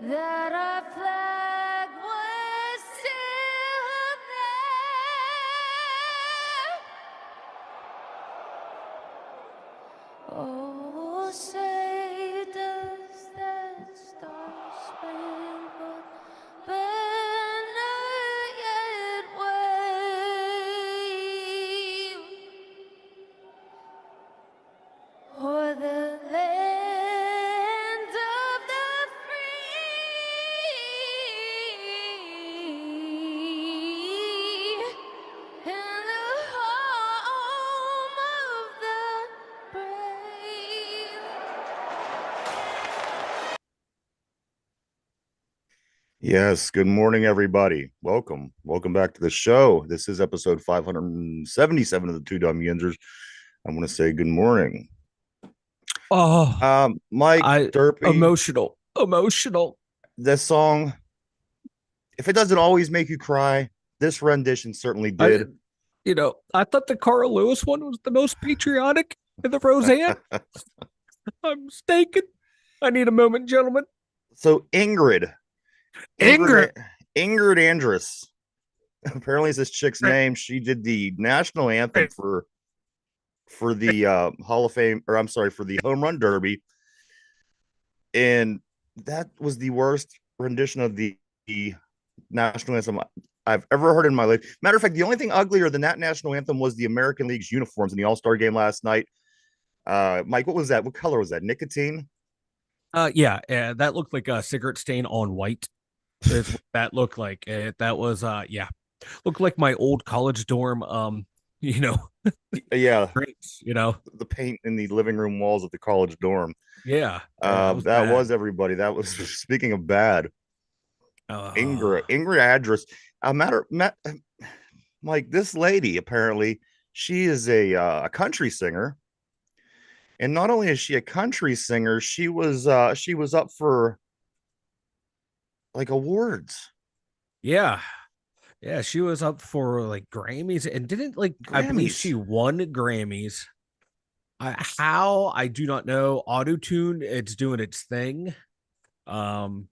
that our flag was still there. Oh, say does that star-spangled banner yet wave o'er the land of the free and the home of the brave. Yes, good morning, everybody. Welcome back to the show. This is episode 577 of the Two Dumb Yinzers. I'm going to say good morning. Oh, Mike I Derpy, emotional. this song, if it doesn't always make you cry, this rendition certainly did. I thought the Carl Lewis one was the most patriotic in the Roseanne. I'm mistaken. I need a moment, gentlemen. So Ingrid Andress, apparently is this chick's name. She did the national anthem for the Hall of Fame, or I'm sorry, for the Home Run Derby, and that was the worst rendition of the national anthem I've ever heard in my life. Matter of fact, the only thing uglier than that national anthem was the American League's uniforms in the All-Star game last night. Mike, what was that? What color was that? Nicotine? Yeah, that looked like a cigarette stain on white. Is what that looked like. That was yeah, looked like my old college dorm. Yeah, drinks. the paint in the living room walls of the college dorm. Yeah, that was everybody. That was speaking of bad. Ingrid Address. Like this lady, apparently, she is a country singer, and not only is she a country singer, she was up for like awards. Yeah. Yeah, she was up for like Grammys and didn't like I believe she won Grammys. How I do not know. Auto-tune, it's doing its thing. Wow.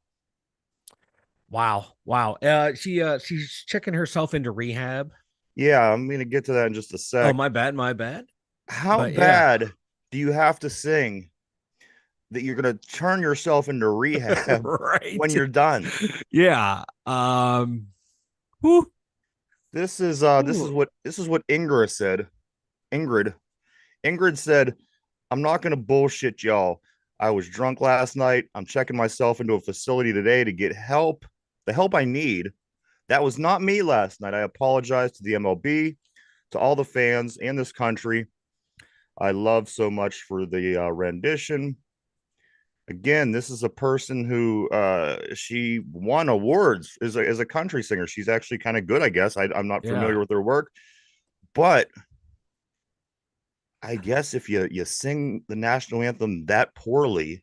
She's checking herself into rehab. Yeah, I'm gonna get to that in just a sec. Oh, my bad. How bad do you have to sing that you're gonna turn yourself into rehab right when you're done? Yeah. Whew. This is what Ingrid said. Ingrid said, "I'm not gonna bullshit y'all. I was drunk last night. I'm checking myself into a facility today to get help, the help I need. That was not me last night. I apologize to the MLB, to all the fans and this country. I love so much for the rendition. Again, this is a person who she won awards as a country singer. She's actually kind of good, I guess. I'm not familiar with her work, but I guess if you sing the national anthem that poorly,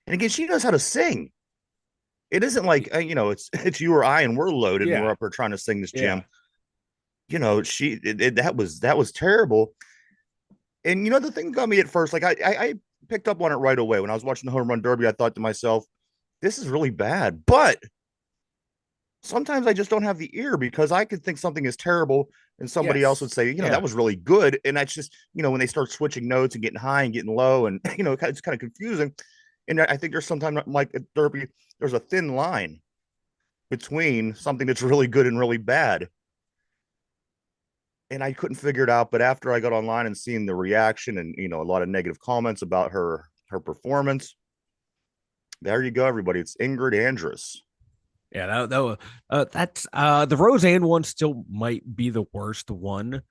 and again, she knows how to sing. It isn't like it's you or I, and we're loaded and we're up here trying to sing this jam. That was terrible. And the thing got me at first, like I picked up on it right away when I was watching the Home Run Derby. I thought to myself, this is really bad. But sometimes I just don't have the ear, because I could think something is terrible and somebody else would say, that was really good. And that's just, when they start switching notes and getting high and getting low, and it's kind of confusing. And I think there's sometimes, like at Derby, there's a thin line between something that's really good and really bad. And I couldn't figure it out. But after I got online and seeing the reaction and, a lot of negative comments about her performance, there you go, everybody. It's Ingrid Andress. Yeah, that's the Roseanne one still might be the worst one,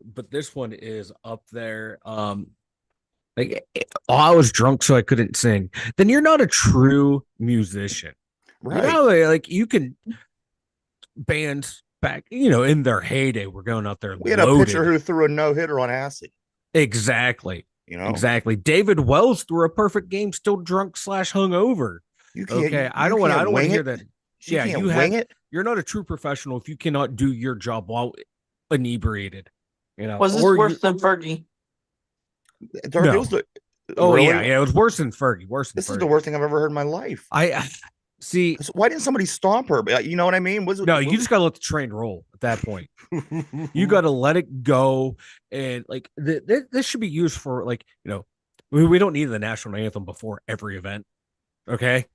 but this one is up there. Like, I was drunk, so I couldn't sing. Then you're not a true musician, right? Like you can bands back, in their heyday, we're going out there. We had a pitcher who threw a no-hitter on acid. Exactly. Exactly. David Wells threw a perfect game, still drunk / hungover. Okay, I don't want to hear that. You wing it. You're not a true professional if you cannot do your job while inebriated. Was this worse than Fergie? No. It was worse than Fergie. This is the worst thing I've ever heard in my life. See, why didn't somebody stomp her? You know what I mean? No, you just got to let the train roll at that point. You got to let it go. And like this should be used for like, we don't need the national anthem before every event. Okay.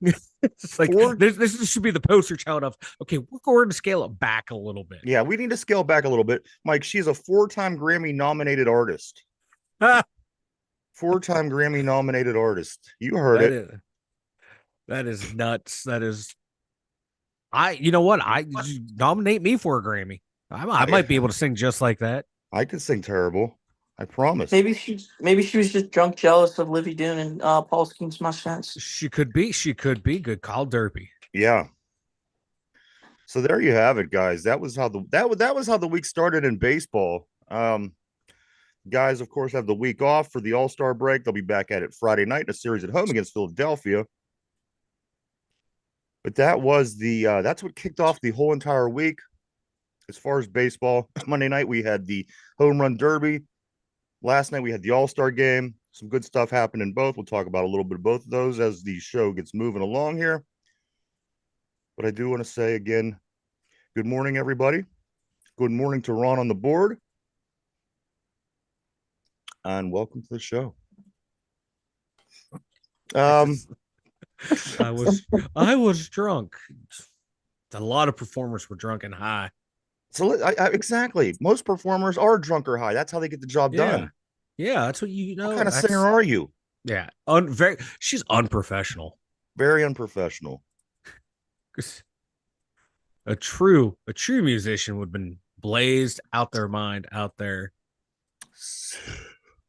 It's like this should be the poster child of, okay, we're going to scale it back a little bit. Yeah, we need to scale back a little bit. Mike, she's a 4-time Grammy nominated artist. 4-time Grammy nominated artist. You heard it. That is nuts. That is, you know what? Nominate me for a Grammy. I might be able to sing just like that. I could sing terrible. I promise. Maybe she was just drunk, jealous of Livy Dune and Paul Skenes Mustangs. She could be. Good call, Derpy. Yeah. So there you have it, guys. That was how the week started in baseball. Guys, of course, have the week off for the All-Star break. They'll be back at it Friday night in a series at home against Philadelphia. But that was that's what kicked off the whole entire week as far as baseball. Monday night we had the home run derby. Last night we had the All-Star game. Some good stuff happened in both. We'll talk about a little bit of both of those as the show gets moving along here. But I do want to say again, good morning, everybody. Good morning to Ron on the board. And welcome to the show. I was drunk. A lot of performers were drunk and high. So exactly. Most performers are drunk or high. That's how they get the job done. Yeah, that's what you know. What kind of singer are you? Yeah, she's unprofessional. Very unprofessional. A true musician would have been blazed out their mind out there.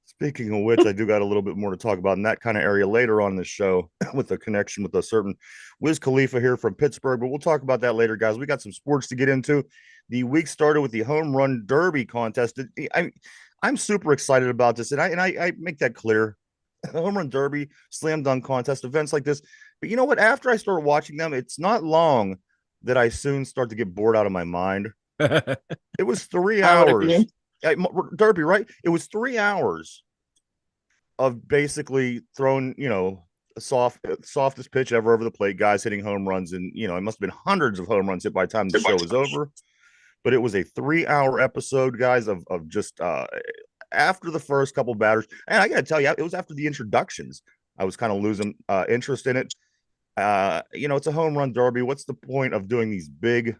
Speaking of which, I do got a little bit more to talk about in that kind of area later on in the show with a connection with a certain Wiz Khalifa here from Pittsburgh, but we'll talk about that later, guys. We got some sports to get into. The week started with the home run derby contest. I'm super excited about this, and I make that clear. Home run derby, slam dunk contest, events like this. But you know what? After I start watching them, it's not long that I soon start to get bored out of my mind. It was 3 hours. Derby, right? It was 3 hours of basically throwing, a softest pitch ever over the plate, guys hitting home runs, and it must have been hundreds of home runs hit by the time the show was over. But it was a 3-hour episode, guys, of just after the first couple batters. And I got to tell you, it was after the introductions. I was kind of losing interest in it. It's a home run derby. What's the point of doing these big,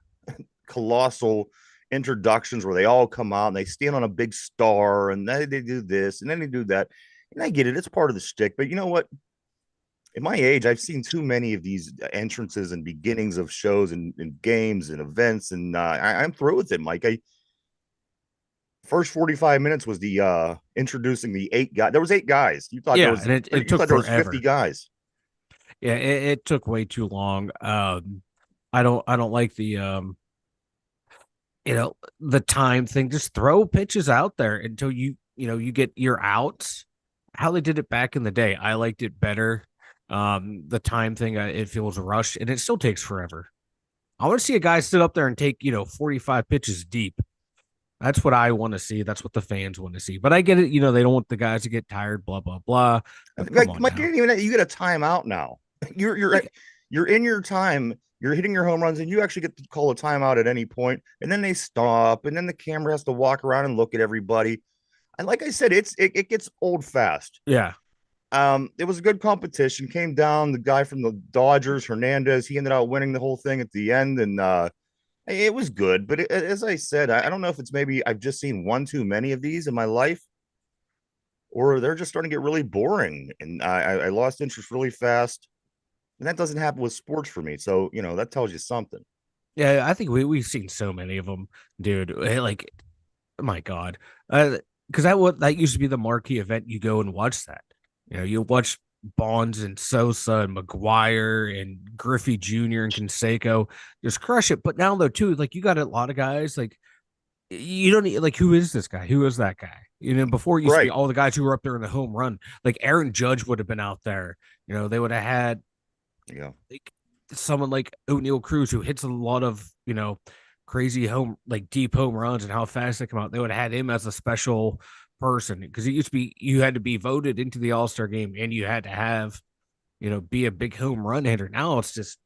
colossal introductions where they all come out and they stand on a big star and they do this and then they do that? And I get it. It's part of the shtick. But you know what? At my age, I've seen too many of these entrances and beginnings of shows and games and events, and I'm through with it, Mike. First 45 minutes was the introducing the 8 guys. There was 8 guys. You thought there was, and it took there forever. was 50 guys. Yeah, it took way too long. I don't like the the time thing. Just throw pitches out there until you get your outs. How they did it back in the day, I liked it better. The time thing, it feels rushed, and it still takes forever. I want to see a guy sit up there and take 45 pitches deep. That's what I want to see. That's what the fans want to see. But I get it. They don't want the guys to get tired. Blah blah blah. Mike, you get a timeout now. You're in your time. You're hitting your home runs, and you actually get to call a timeout at any point. And then they stop, and then the camera has to walk around and look at everybody. And like I said, it gets old fast. Yeah. It was a good competition. Came down the guy from the Dodgers, Hernandez. He ended up winning the whole thing at the end, and it was good. But as I said, I don't know if it's maybe I've just seen one too many of these in my life, or they're just starting to get really boring, and I lost interest really fast. And that doesn't happen with sports for me. So that tells you something. Yeah, I think we've seen so many of them, dude. Like, my God, because that used to be the marquee event. You go and watch that. You watch Bonds and Sosa and McGuire and Griffey Jr. and Canseco just crush it. But now though too, like you got a lot of guys like you don't need, like, who is this guy? Who is that guy? Before it used to be all the guys who were up there in the home run. Like Aaron Judge would have been out there. They would have had like someone like O'Neal Cruz who hits a lot of crazy deep home runs and how fast they come out. They would have had him as a special person, because it used to be you had to be voted into the All-Star game and you had to have be a big home run hitter. Now it's just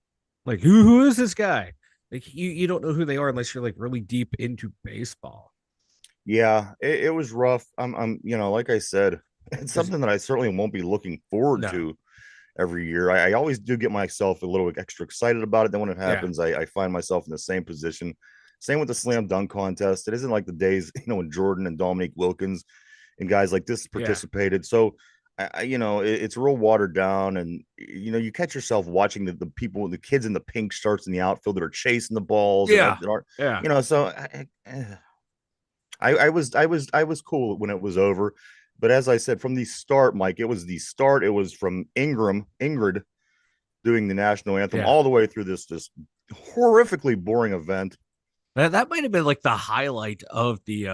Like who is this guy? Like you don't know who they are unless you're like really deep into baseball. Yeah, it was rough. Like I said, it's 'Cause something that I certainly won't be looking forward no, to every year. I always do get myself a little extra excited about it. Then when it yeah, happens, I find myself in the same position. Same with the slam dunk contest. It isn't like the days, when Jordan and Dominique Wilkins and guys like this yeah, participated. So, it's real watered down. And, you catch yourself watching the people, the kids in the pink shirts in the outfield that are chasing the balls yeah, that are, yeah. so I was cool when it was over. But as I said, from the start, Mike, it was the start. It was from Ingrid doing the national anthem Yeah. all the way through this horrifically boring event. That might have been like the highlight of the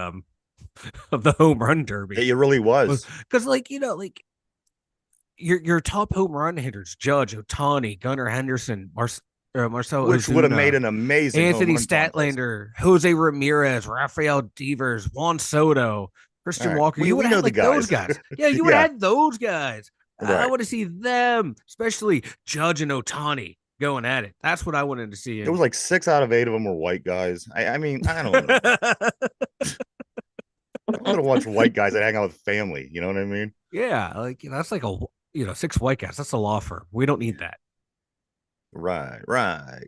home run derby. It really was. Because like, like your top home run hitters, Judge, Otani, Gunnar Henderson, Marcel Which would have made Ozuna, an amazing home Anthony run contest. Statlander, Jose Ramirez, Rafael Devers, Juan Soto, All Christian right. Walker. You would We have know had the like those guys. guys. Yeah, you would Yeah, have had those guys. I right. want to see them, especially Judge and Otani going at it. That's what I wanted to see. It was like 6 out of 8 of them were white guys. I mean, I don't know. I'm gonna watch white guys that hang out with family. You know what I mean? Yeah, like that's like a 6 white guys. That's a law firm. We don't need that. Right, right.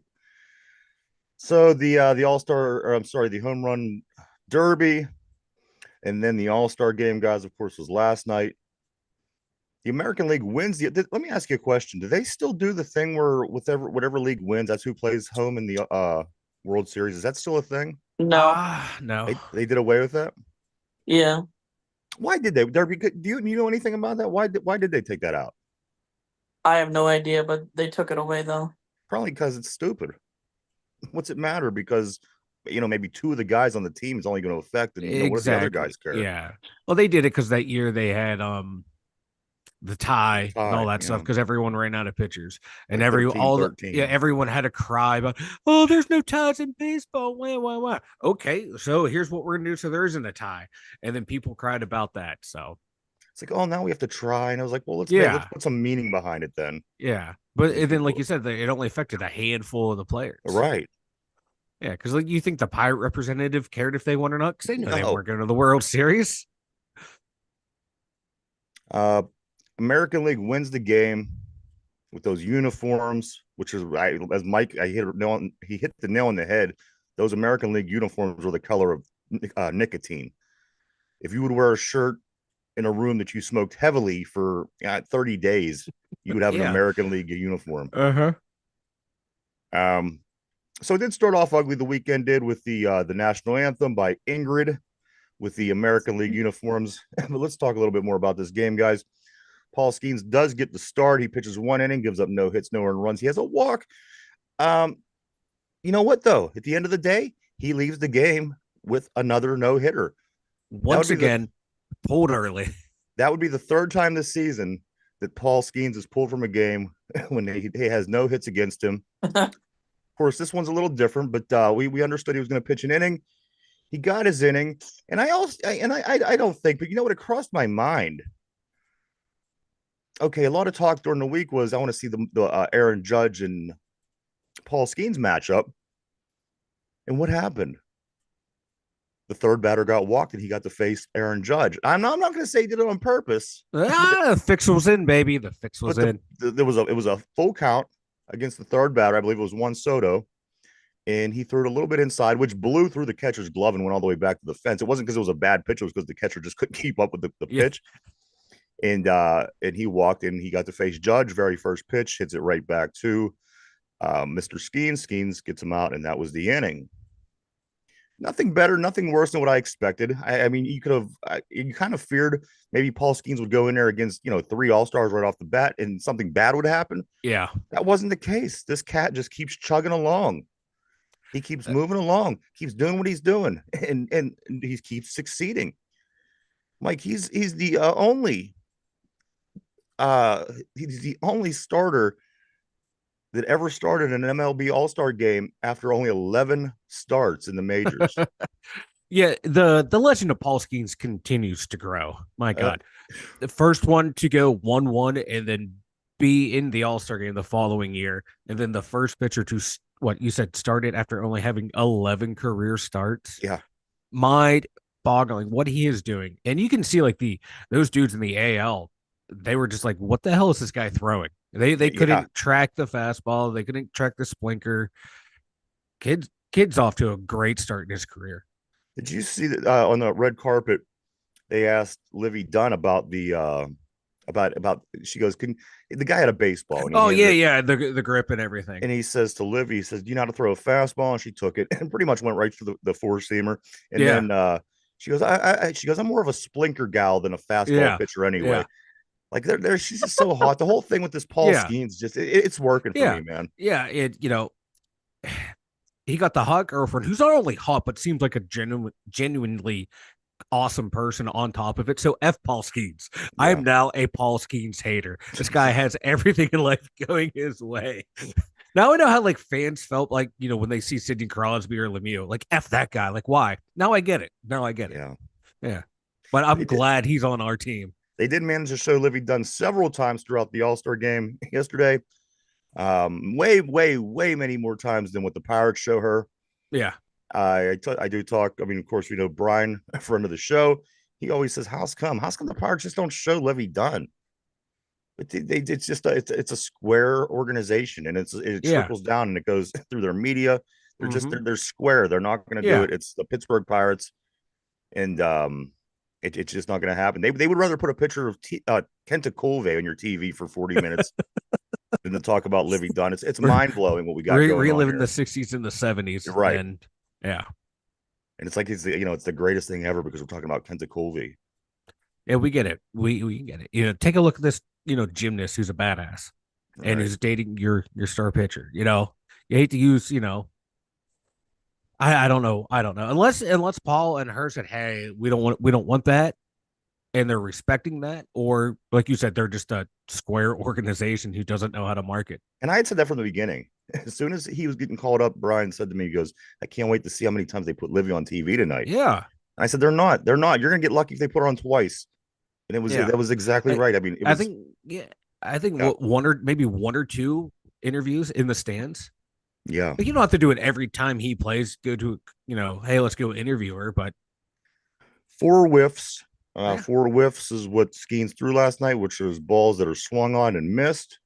So the All Star, or I'm sorry, the Home Run Derby, and then the All Star Game, guys. Of course, was last night. The American League wins let me ask you a question. Do they still do the thing where whatever league wins, that's who plays home in the World Series? Is that still a thing? No. No. They did away with that. Yeah. Why did they? Derby, do you know anything about that? Why did they take that out? I have no idea, but they took it away though. Probably because it's stupid. What's it matter? Because maybe 2 of the guys on the team is only going to affect, and what if the other Exactly. guys care? Yeah. Well, they did it because that year they had the The tie and all tie, that stuff because everyone ran out of pitchers and like 13-13. everyone had to cry about, oh, there's no ties in baseball. Why? Okay, so here's what we're gonna do. So there isn't a tie, and then people cried about that. So It's like, oh, now we have to try. And I was like, well, let's yeah, put some meaning behind it then. yeah. But And then, like people, you said, it only affected a handful of the players. right? Yeah, because like you think the Pirate representative cared if they won or not? Because they knew they No. weren't going to the World Series. American League wins the game with those uniforms, which is as Mike, he hit the nail on the head. Those American League uniforms were the color of nicotine. If you would wear a shirt in a room that you smoked heavily for 30 days, you would have an Yeah. American League uniform. Uh-huh. So it did start off ugly. The weekend did with the national anthem by Ingrid with the American League uniforms. But let's talk a little bit more about this game, guys. Paul Skenes does get the start. He pitches 1 inning, gives up no hits, no earned runs. He has a walk. You know what, though? At the end of the day, he leaves the game with another no-hitter. Once again, pulled early. That would be the 3rd time this season that Paul Skenes is pulled from a game when he has no hits against him. Of course, this one's a little different, but we understood he was going to pitch an inning. He got his inning, and I don't think, but you know what? It crossed my mind. Okay, a lot of talk during the week was I want to see the Aaron Judge and Paul Skenes matchup. And what happened? The 3rd batter got walked, and he got to face Aaron Judge. I'm not going to say he did it on purpose. The fix was in, baby. The fix was in. It was a full count against the 3rd batter. I believe it was Juan Soto, and he threw it a little bit inside, which blew through the catcher's glove and went all the way back to the fence. It wasn't because it was a bad pitch; it was because the catcher just couldn't keep up with the pitch. And he walked in. He got to face Judge. Very first pitch, hits it right back to Mr. Skenes. Skenes gets him out, and that was the inning. Nothing better, nothing worse than what I expected. I mean, you kind of feared maybe Paul Skenes would go in there against 3 All-Stars right off the bat, and something bad would happen. Yeah, that wasn't the case. This cat just keeps chugging along. He keeps moving along, keeps doing what he's doing, and he keeps succeeding. Mike, he's the only starter that ever started an MLB All-Star game after only 11 starts in the majors. Yeah, the legend of Paul Skenes continues to grow. My God, the first one to go 1-1 and then be in the All-Star game the following year, and then the first pitcher to what you said started after only having 11 career starts. Yeah. Mind boggling what he is doing. And you can see like those dudes in the AL, they were just like, what the hell is this guy throwing? They couldn't track the fastball, they couldn't track the splinker. Kid's off to a great start in his career. Did you see that on the red carpet? They asked Livy Dunn about the about. She goes, "Can the guy had a baseball?" And oh yeah, the grip and everything. And he says to Livy, he says, "Do you know how to throw a fastball?" And she took it and pretty much went right for the four seamer. And then she goes, she goes, "I'm more of a splinker gal than a fastball pitcher anyway." Yeah. Like there, she's just so hot. The whole thing with this Paul Skenes, just it's working for me, man. Yeah, he got the hot girlfriend who's not only hot but seems like a genuinely awesome person on top of it. So F Paul Skenes. Yeah. I am now a Paul Skenes hater. This guy has everything in life going his way. Now I know how like fans felt like, when they see Sidney Crosby or Lemieux, like F that guy. Like why? Now I get it. Yeah. But I'm glad he's on our team. They did manage to show Livy Dunn several times throughout the All-Star game yesterday. Way many more times than what the Pirates show her. Yeah. I do talk. I mean, of course, we know Brian, a friend of the show. He always says, "How's come the Pirates just don't show Livy Dunn?" But it's just it's a square organization, and it trickles down and it goes through their media. They're just they're square. They're not going to do it. It's the Pittsburgh Pirates, and it's just not going to happen. They would rather put a picture of Kenta Colve on your TV for 40 minutes. Than to talk about Livy Dunn. It's mind blowing what we got going on. Reliving the 60s and the 70s. You're right. And yeah. And it's like it's the greatest thing ever because we're talking about Kenta Colve. Yeah, we get it. We get it. Take a look at this, gymnast who's a badass and who's dating your star pitcher. You hate to use, I don't know. Unless Paul and her said, "Hey, we don't want that." And they're respecting that, or like you said, they're just a square organization who doesn't know how to market. And I had said that from the beginning. As soon as he was getting called up, Brian said to me, he goes, "I can't wait to see how many times they put Livy on TV tonight." Yeah. And I said, They're not. You're going to get lucky if they put her on twice. And that was exactly right. I mean, I think one or two interviews in the stands. Yeah. But you don't have to do it every time he plays. Go to, hey, let's go interview her. But 4 whiffs. 4 whiffs is what Skenes threw last night, which was balls that are swung on and missed.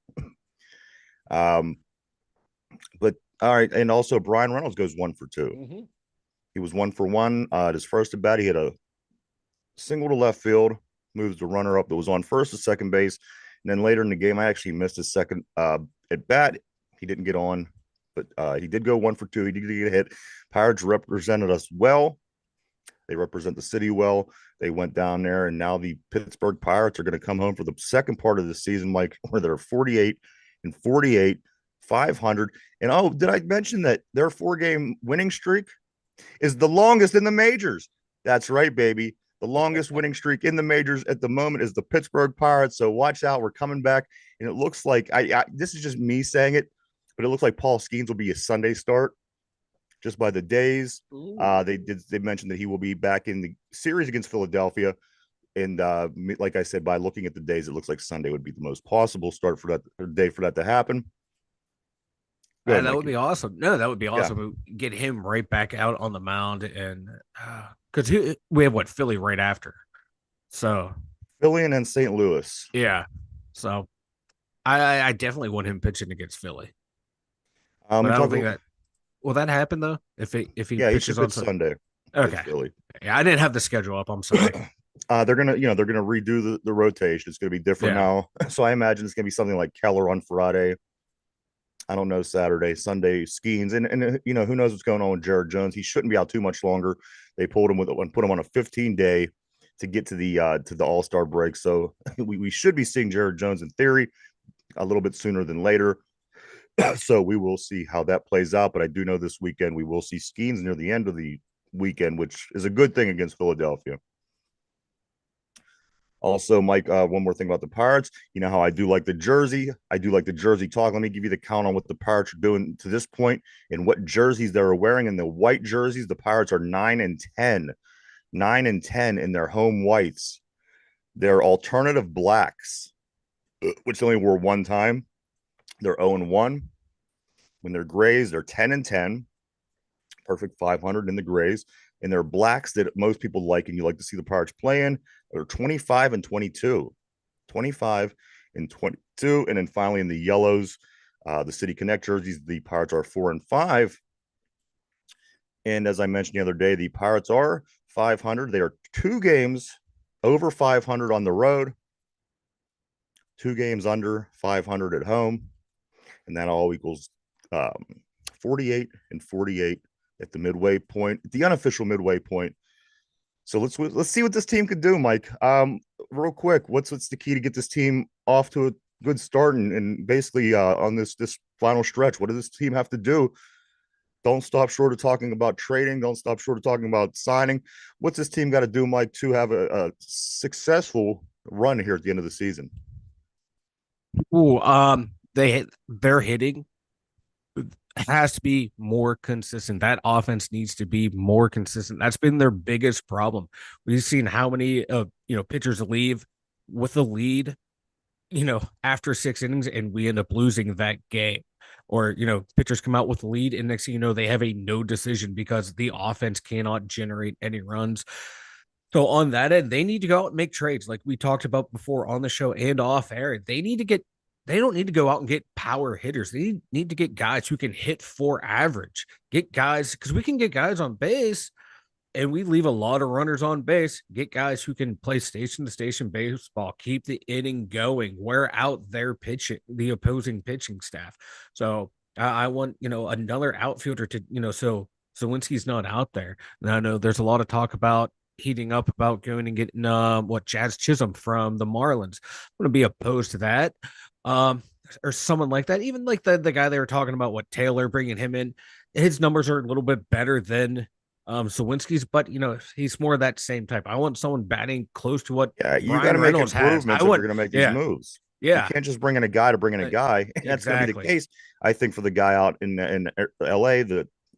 But all right, and also Brian Reynolds goes 1 for 2. Mm-hmm. He was 1 for 1. At his first at bat, he had a single to left field, moves the runner up that was on first to second base, and then later in the game, I actually missed his second at bat. He didn't get on, but he did go 1 for 2. He did get a hit. Pirates represented us well. They represent the city well. They went down there, and now the Pittsburgh Pirates are going to come home for the second part of the season, Mike, where they're 48-48, 500. And did I mention that their 4-game winning streak is the longest in the majors? That's right, baby. The longest winning streak in the majors at the moment is the Pittsburgh Pirates. So watch out. We're coming back. And it looks like this is just me saying it, but it looks like Paul Skenes will be a Sunday start. Just by the days, they mentioned that he will be back in the series against Philadelphia, and like I said, by looking at the days, it looks like Sunday would be the most possible start for that day for that to happen. Ahead, that would be awesome. No, that would be awesome. Yeah. Get him right back out on the mound, and because we have Philly right after, so Philly and then St. Louis. Yeah, so I definitely want him pitching against Philly. But I don't think that. Will that happen though? If he pitches on Sunday. Okay. Yeah, I didn't have the schedule up. I'm sorry. They're gonna redo the rotation. It's gonna be different now. So I imagine it's gonna be something like Keller on Friday. I don't know, Saturday, Sunday, Skenes, and who knows what's going on with Jared Jones. He shouldn't be out too much longer. They pulled him put him on a 15-day to get to the All-Star break. So we should be seeing Jared Jones in theory a little bit sooner than later. So we will see how that plays out. But I do know this weekend we will see Skenes near the end of the weekend, which is a good thing against Philadelphia. Also, Mike, one more thing about the Pirates. You know how I do like the jersey. I do like the jersey talk. Let me give you the count on what the Pirates are doing to this point and what jerseys they're wearing. In the white jerseys, the Pirates are 9-10. 9-10 in their home whites. Their alternative blacks which they only wore one time. They're 0-1. When they're grays, they're 10-10, perfect 500 in the grays. And they're blacks that most people like and you like to see the Pirates playing. They're 25-22. 25 and 22. And then finally in the yellows, the City Connect jerseys, the Pirates are 4-5. And as I mentioned the other day, the Pirates are 500. They are 2 games over 500 on the road, 2 games under 500 at home. And that all equals 48-48 at the midway point, the unofficial midway point. So let's see what this team could do, Mike. Real quick, what's the key to get this team off to a good start and basically on this final stretch? What does this team have to do? Don't stop short of talking about trading. Don't stop short of talking about signing. What's this team got to do, Mike, to have a successful run here at the end of the season? Ooh, their hitting has to be more consistent. That offense needs to be more consistent. That's been their biggest problem. We've seen how many pitchers leave with a lead, after 6 innings, and we end up losing that game. Or, pitchers come out with a lead, and next thing you know, they have a no decision because the offense cannot generate any runs. So on that end, they need to go out and make trades like we talked about before on the show and off air. They don't need to go out and get power hitters. They need to get guys who can hit for average. Get guys, because we can get guys on base and we leave a lot of runners on base. Get guys who can play station to station baseball, keep the inning going, wear out their pitching, the opposing pitching staff. So I want, another outfielder to, so Zawinski's not out there. And I know there's a lot of talk about heating up about going and getting Jazz Chisholm from the Marlins. I'm going to be opposed to that. Or someone like that. Even like the guy they were talking about, Taylor, bringing him in, his numbers are a little bit better than Sawinski's, but he's more of that same type. I want someone batting close to what you got to make Reynolds improvements if you're going to make these moves. Yeah, you can't just bring in a guy to bring in a guy. And that's going to be the case, I think, for the guy out in LA,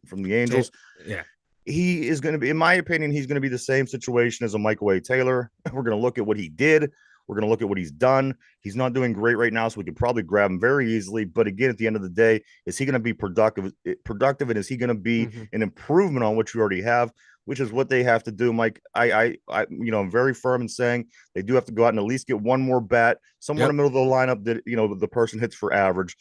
from the Angels. Yeah. He is going to be, in my opinion, he's going to be the same situation as a Michael A. Taylor. We're going to look at what he did. We're going to look at what he's done. He's not doing great right now, so we could probably grab him very easily. But again, at the end of the day, is he going to be productive? And is he going to be an improvement on what you already have? Which is what they have to do, Mike. I'm very firm in saying they do have to go out and at least get one more bat somewhere in the middle of the lineup that the person hits for average.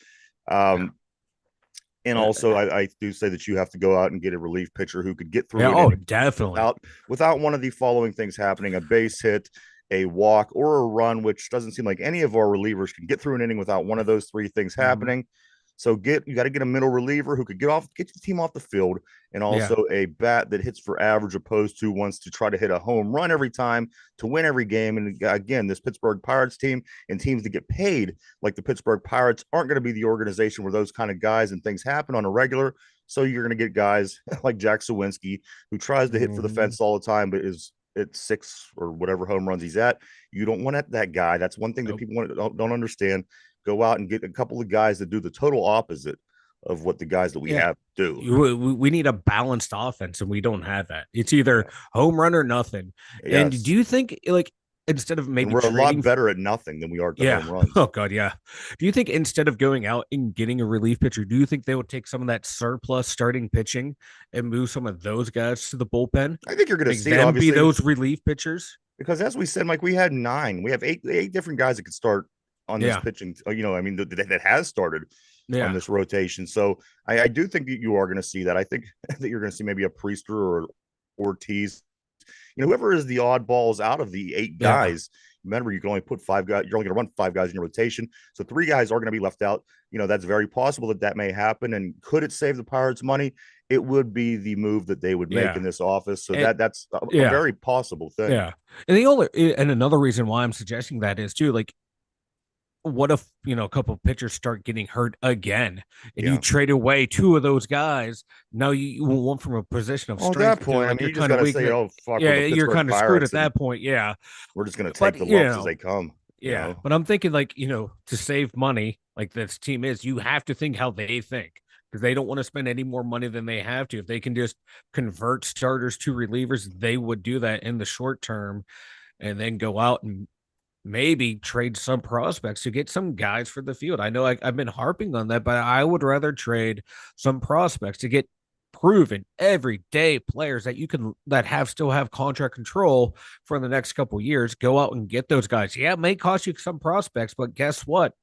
And also, I do say that you have to go out and get a relief pitcher who could get through. Definitely. Without one of the following things happening: a base hit, a walk, or a run, which doesn't seem like any of our relievers can get through an inning without one of those 3 things happening. So you got to get a middle reliever who could get the team off the field, and also a bat that hits for average, opposed to wants to try to hit a home run every time to win every game. And again, this Pittsburgh Pirates team and teams that get paid like the Pittsburgh Pirates aren't going to be the organization where those kind of guys and things happen on a regular. So you're going to get guys like Jack Sawinski, who tries to hit for the fence all the time, but is at 6 or whatever home runs he's at. You don't want that guy. That's one thing that people don't understand. Go out and get a couple of guys that do the total opposite of what the guys that we have do. We need a balanced offense, and we don't have that. It's either home run or nothing. Yes. And do you think, instead of maybe we're a lot better at nothing than we are at home runs? Oh God, yeah. Do you think instead of going out and getting a relief pitcher, do you think they would take some of that surplus starting pitching and move some of those guys to the bullpen? I think you're going to see them be those relief pitchers. Because as we said, Mike, we had 9. We have eight different guys that could start on this pitching. That has started on this rotation. So I do think that you are going to see that. I think that you're going to see maybe a Priester or Ortiz. Whoever is the oddballs out of the 8 guys. Remember, you can only put 5 guys. You're only going to run 5 guys in your rotation. So 3 guys are going to be left out. That's very possible that may happen. And could it save the Pirates money? It would be the move that they would make in this office. So that's a very possible thing. Yeah. And another reason why I'm suggesting that is too, what if a couple of pitchers start getting hurt again, and you trade away 2 of those guys? Now you want from a position of strength. At that point, you just gotta say, "Oh fuck!" You're kind of screwed at that point. Yeah, we're just gonna take the lumps as they come. Yeah, but I'm thinking to save money, like this team is, you have to think how they think, because they don't want to spend any more money than they have to. If they can just convert starters to relievers, they would do that in the short term, and then go out and maybe trade some prospects to get some guys for the field. I know I've been harping on that, but I would rather trade some prospects to get proven everyday players that you can that have still have contract control for the next couple years. Go out and get those guys. Yeah, it may cost you some prospects, but guess what?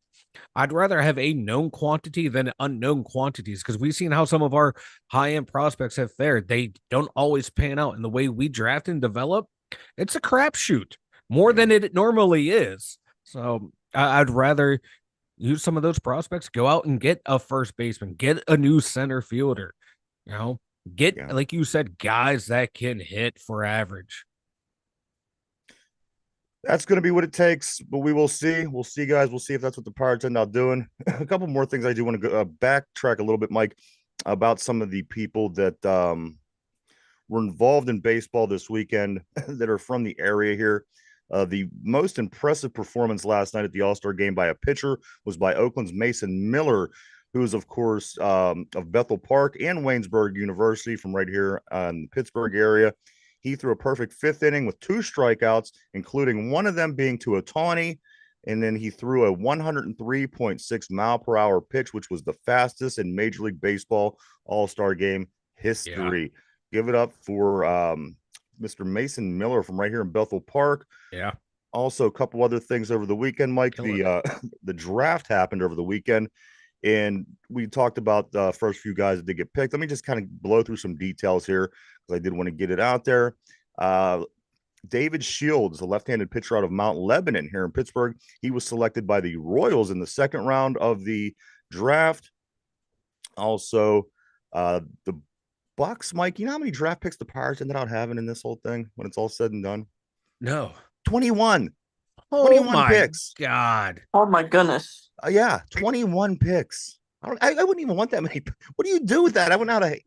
I'd rather have a known quantity than unknown quantities because we've seen how some of our high end prospects have fared. They don't always pan out. And the way we draft and develop, it's a crapshoot more than it normally is. So I'd rather use some of those prospects, go out and get a first baseman, get a new center fielder, you know, get, Yeah. like you said, guys that can hit for average. That's going to be what it takes, but we will see. We'll see, guys. We'll see if that's what the Pirates end up doing. A couple more things I do want to go backtrack a little bit, Mike, about some of the people that were involved in baseball this weekend that are from the area here. The most impressive performance last night at the All-Star game by a pitcher was by Oakland's Mason Miller, who is, of course, of Bethel Park and Waynesburg University from right here in the Pittsburgh area. He threw a perfect fifth inning with 2 strikeouts, including one of them being to Ohtani. And then he threw a 103.6 mile per hour pitch, which was the fastest in Major League Baseball All-Star game history. Yeah. Give it up for Mr. Mason Miller from right here in Bethel Park. Yeah. Also, a couple other things over the weekend, Mike. The draft happened over the weekend, and we talked about the first few guys that did get picked. Let me just kind of blow through some details here because I did want to get it out there. David Shields, a left-handed pitcher out of Mount Lebanon here in Pittsburgh, he was selected by the Royals in the second round of the draft. Also, the Bucks, Mike, you know how many draft picks the Pirates ended up having in this whole thing when it's all said and done? No. 21. Oh 21 my picks. God. Oh my goodness. Yeah, 21 picks. I wouldn't even want that many. What do you do with that? I went out of,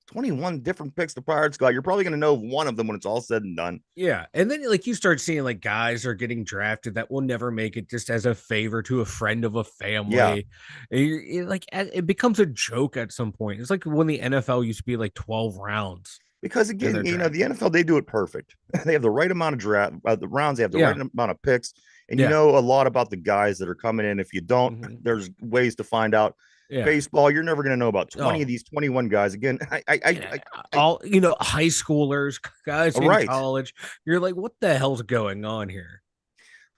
21 different picks the Pirates got. You're probably going to know one of them when it's all said and done. Yeah. And then like you start seeing like guys are getting drafted that will never make it just as a favor to a friend of a family. Yeah. Like it becomes a joke at some point. It's like when the NFL used to be like 12 rounds. Because again, the NFL, they do it perfect. They have the right amount of draft, the rounds, they have the right amount of picks. And you know a lot about the guys that are coming in. If you don't, there's ways to find out. Baseball, you're never going to know about 20 of these 21 guys. Again, all high schoolers, guys in college. You're like, what the hell's going on here?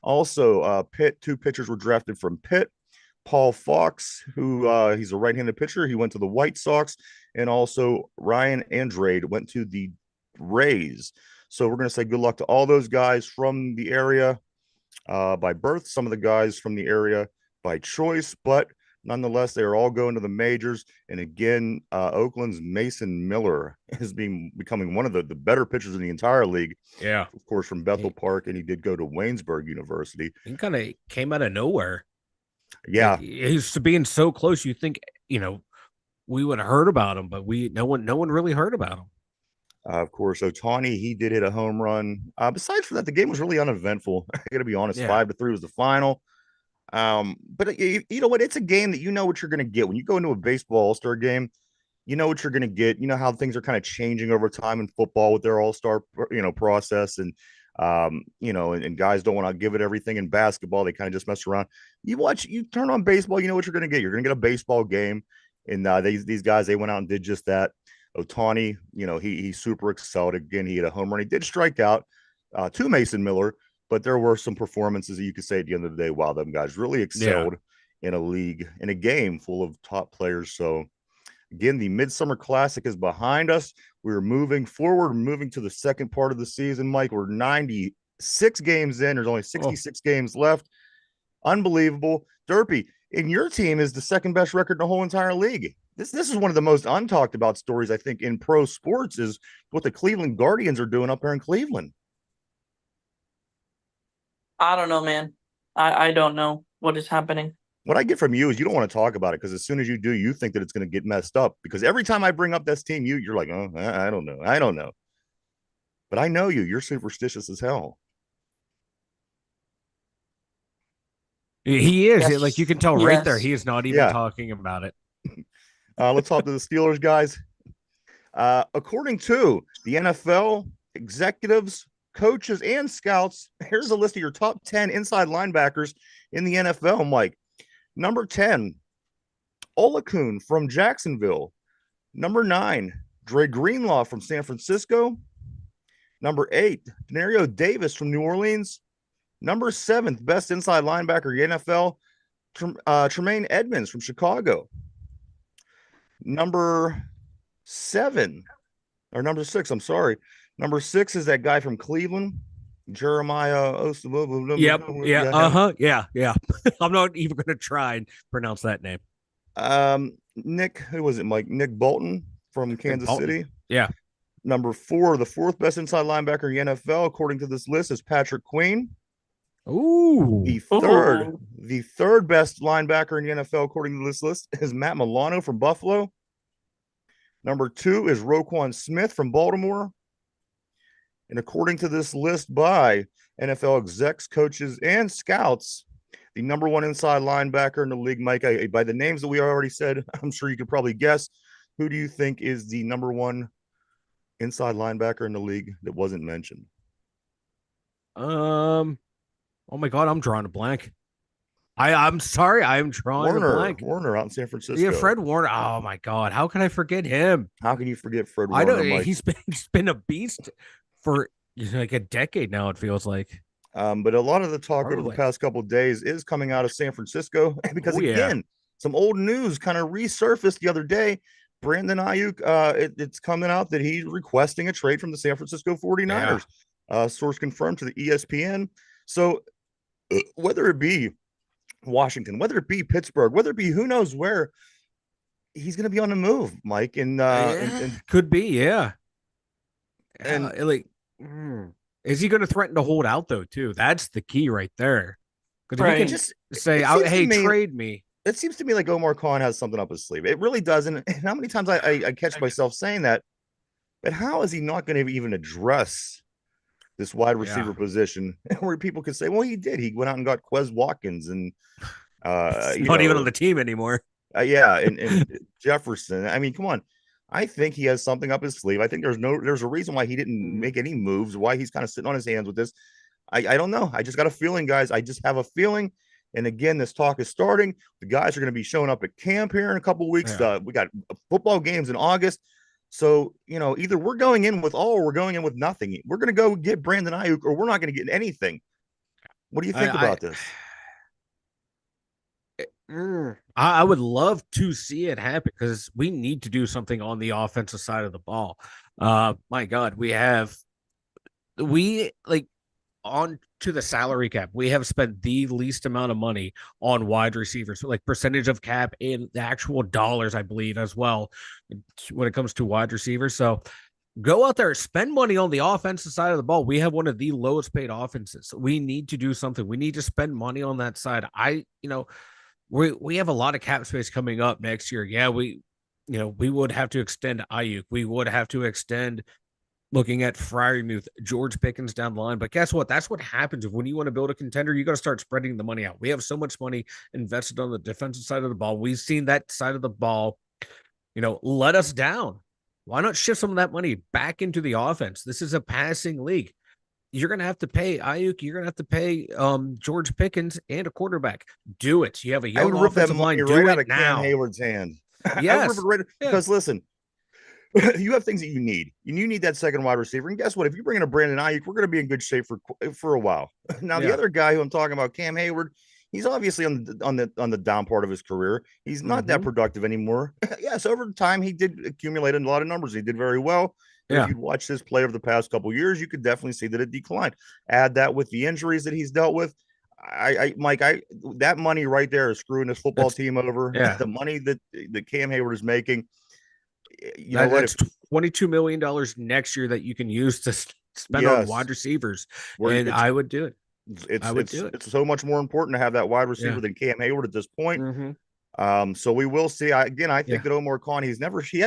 Also, Pitt, 2 pitchers were drafted from Pitt. Paul Fox, who he's a right-handed pitcher. He went to the White Sox. And also Ryan Andrade went to the Rays. So we're going to say good luck to all those guys from the area by birth, some of the guys from the area by choice, but nonetheless, they are all going to the majors. And again, Oakland's Mason Miller is becoming one of the better pitchers in the entire league. Yeah. Of course, from Bethel Park, and he did go to Waynesburg University. He kind of came out of nowhere. Yeah. Like, he's to being so close. You think, we would have heard about him, but no one really heard about him. Of course, Ohtani, he did hit a home run. Besides for that, the game was really uneventful. I got to be honest, 5-3 was the final. But you know what? It's a game that you know what you're going to get. When you go into a baseball all-star game, you know what you're going to get. You know how things are kind of changing over time in football with their all-star, process. And, and guys don't want to give it everything in basketball. They kind of just mess around. You turn on baseball, you know what you're going to get. You're going to get a baseball game. And these guys, they went out and did just that. Ohtani, he super excelled. Again, he had a home run. He did strike out to Mason Miller, but there were some performances that you could say at the end of the day, wow, them guys really excelled in a league, in a game full of top players. So again, the Midsummer Classic is behind us. We're moving forward, moving to the second part of the season, Mike. We're 96 games in. There's only 66 games left. Unbelievable. Derpy, and your team is the second best record in the whole entire league. This is one of the most untalked about stories, I think, in pro sports is what the Cleveland Guardians are doing up there in Cleveland. I don't know, man. I don't know what is happening. What I get from you is you don't want to talk about it because as soon as you do, you think that it's going to get messed up. Because every time I bring up this team, you're like, oh, I don't know. But I know you. You're superstitious as hell. He is. Like you can tell right there. He is not even talking about it. Let's talk to the Steelers, guys. According to the NFL executives, coaches, and scouts. Here's a list of your top 10 inside linebackers in the NFL, Mike. Number 10, Olakun from Jacksonville. Number 9, Dre Greenlaw from San Francisco. Number 8, Denario Davis from New Orleans. Number 7th, best inside linebacker in the NFL, Tremaine Edmonds from Chicago. Number 6, I'm sorry. Number 6 is that guy from Cleveland, Jeremiah. Yep. Yeah. Yeah. I'm not even going to try and pronounce that name. Nick, who was it, Mike? Nick Bolton from Kansas City. Yeah. Number 4, the 4th best inside linebacker in the NFL, according to this list, is Patrick Queen. Ooh. The third best linebacker in the NFL, according to this list, is Matt Milano from Buffalo. Number 2 is Roquan Smith from Baltimore. And according to this list by NFL execs, coaches, and scouts, the number 1 inside linebacker in the league, Mike, by the names that we already said, I'm sure you could probably guess. Who do you think is the number 1 inside linebacker in the league that wasn't mentioned? Oh my God, I'm drawing a blank. I'm sorry, I'm drawing a blank. Warner out in San Francisco. Yeah, Fred Warner. Oh my God, how can I forget him? How can you forget Fred Warner? I know Mike? he's been a beast for like a decade now. It feels like. But a lot of the talk over the past couple of days is coming out of San Francisco because again, some old news kind of resurfaced the other day. Brandon Aiyuk, it's coming out that he's requesting a trade from the San Francisco 49ers. Source confirmed to the ESPN. So whether it be Washington, whether it be Pittsburgh, whether it be who knows where, he's going to be on the move, Mike. And could be, yeah. And is he going to threaten to hold out though too? That's the key right there. Because if he can just say, "Hey, trade me." It seems to me like Omar Khan has something up his sleeve. It really doesn't. And how many times I catch myself saying that, but how is he not going to even address this wide receiver position where people could say, well, he did. He went out and got Quez Watkins and not even on the team anymore. And Jefferson. I mean, come on. I think he has something up his sleeve. I think there's a reason why he didn't make any moves, why he's kind of sitting on his hands with this. I don't know. I just got a feeling, guys. I just have a feeling. And again, this talk is starting. The guys are going to be showing up at camp here in a couple of weeks. We got football games in August. So, either we're going in with all or we're going in with nothing. We're going to go get Brandon Aiyuk or we're not going to get anything. What do you think about this? I would love to see it happen because we need to do something on the offensive side of the ball. My God, on to the salary cap. We have spent the least amount of money on wide receivers, so like percentage of cap in the actual dollars, I believe, as well, when it comes to wide receivers. So go out there, spend money on the offensive side of the ball. We have one of the lowest paid offenses. We need to do something. We need to spend money on that side. We have a lot of cap space coming up next year. Yeah, we would have to extend Aiyuk. We would have to extend looking at Freiermuth, George Pickens down the line. But guess what? That's what happens when you want to build a contender. You got to start spreading the money out. We have so much money invested on the defensive side of the ball. We've seen that side of the ball, let us down. Why not shift some of that money back into the offense? This is a passing league. You're going to have to pay Aiyuk. You're going to have to pay George Pickens and a quarterback. Do it. You have a young offensive line. Do it now. Cam Hayward's hand. Yes. Because listen, you have things that you need. You need that second wide receiver. And guess what? If you bring in a Brandon Aiyuk, we're going to be in good shape for a while. Now, the other guy who I'm talking about, Cam Hayward, he's obviously on the down part of his career. He's not that productive anymore. Yes, over time, he did accumulate a lot of numbers. He did very well. If you watch his play over the past couple of years, you could definitely see that it declined. Add that with the injuries that he's dealt with. Mike, that money right there is screwing this football team over. Yeah. The money that Cam Hayward is making. That's $22 million next year that you can use to spend on wide receivers. And I would do it. It's so much more important to have that wide receiver than Cam Hayward at this point. So we will see. I think that Omar Khan, he has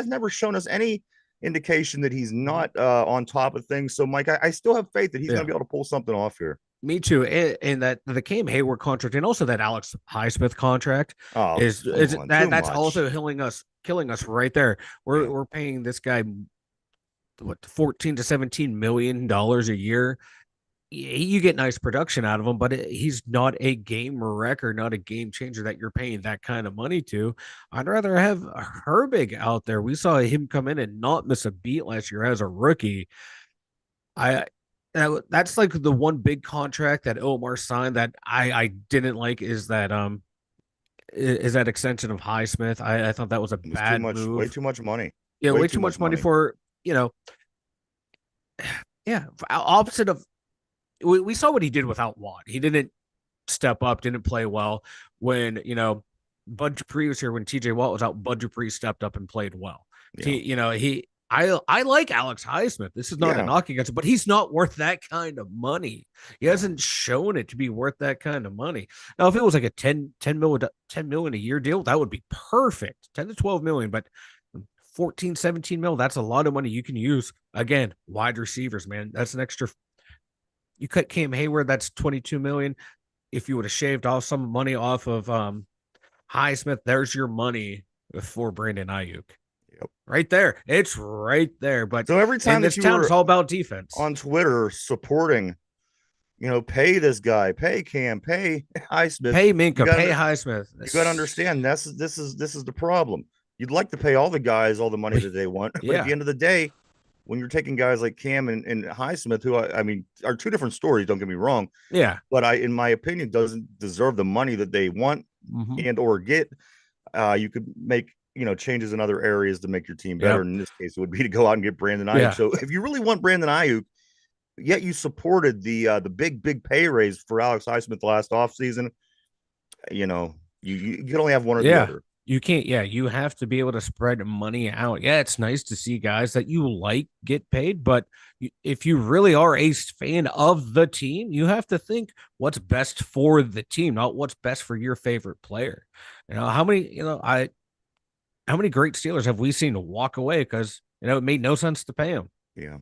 never shown us any indication that he's not on top of things. So Mike, I still have faith that he's going to be able to pull something off here. Me too. And that the Cam Hayward contract and also that Alex Highsmith contract that's also killing us right there. We're paying this guy $14 to $17 million a year, you get nice production out of him, but he's not a game wrecker, not a game changer that you're paying that kind of money to. I'd rather have Herbig out there. We saw him come in and not miss a beat last year as a rookie. I that's like the one big contract that Omar signed that I didn't like is that extension of Highsmith. I thought that was a It was too bad much, way move. too much money. Yeah, Way way too too much much money money. for yeah. Opposite of we saw what he did without Watt. He didn't step up, didn't play well when Bud Dupree was here. When TJ Watt was out, Bud Dupree stepped up and played well. Yeah. I like Alex Highsmith. This is not a Yeah. knock against him, but he's not worth that kind of money. He hasn't shown it to be worth that kind of money. Now, if it was like a 10 million a year deal, that would be perfect. 10 to 12 million, but 14, 17 mil, that's a lot of money you can use. Again, wide receivers, man. That's an extra. You cut Cam Hayward, that's 22 million. If you would have shaved off some money off of Highsmith, there's your money for Brandon Aiyuk. Yep. Right there. It's right there. But So every time in that this you town, were it's all about defense. on Twitter supporting, pay this guy, pay Cam, pay Highsmith, Pay Minka, pay Highsmith. You got to understand this is the problem. You'd like to pay all the guys all the money that they want, but at the end of the day, when you're taking guys like Cam and Highsmith, who I mean are two different stories, don't get me wrong. Yeah. But in my opinion, doesn't deserve the money that they want and or get. You could make changes in other areas to make your team better. Yep. In this case, it would be to go out and get Brandon Aiyuk. Yeah. So if you really want Brandon Aiyuk, yet you supported the big pay raise for Alex Highsmith last offseason, you can only have one or the other. You can't. Yeah, you have to be able to spread money out. Yeah, it's nice to see guys that you like get paid, but if you really are a fan of the team, you have to think what's best for the team, not what's best for your favorite player. How many great Steelers have we seen walk away because it made no sense to pay them? Yeah,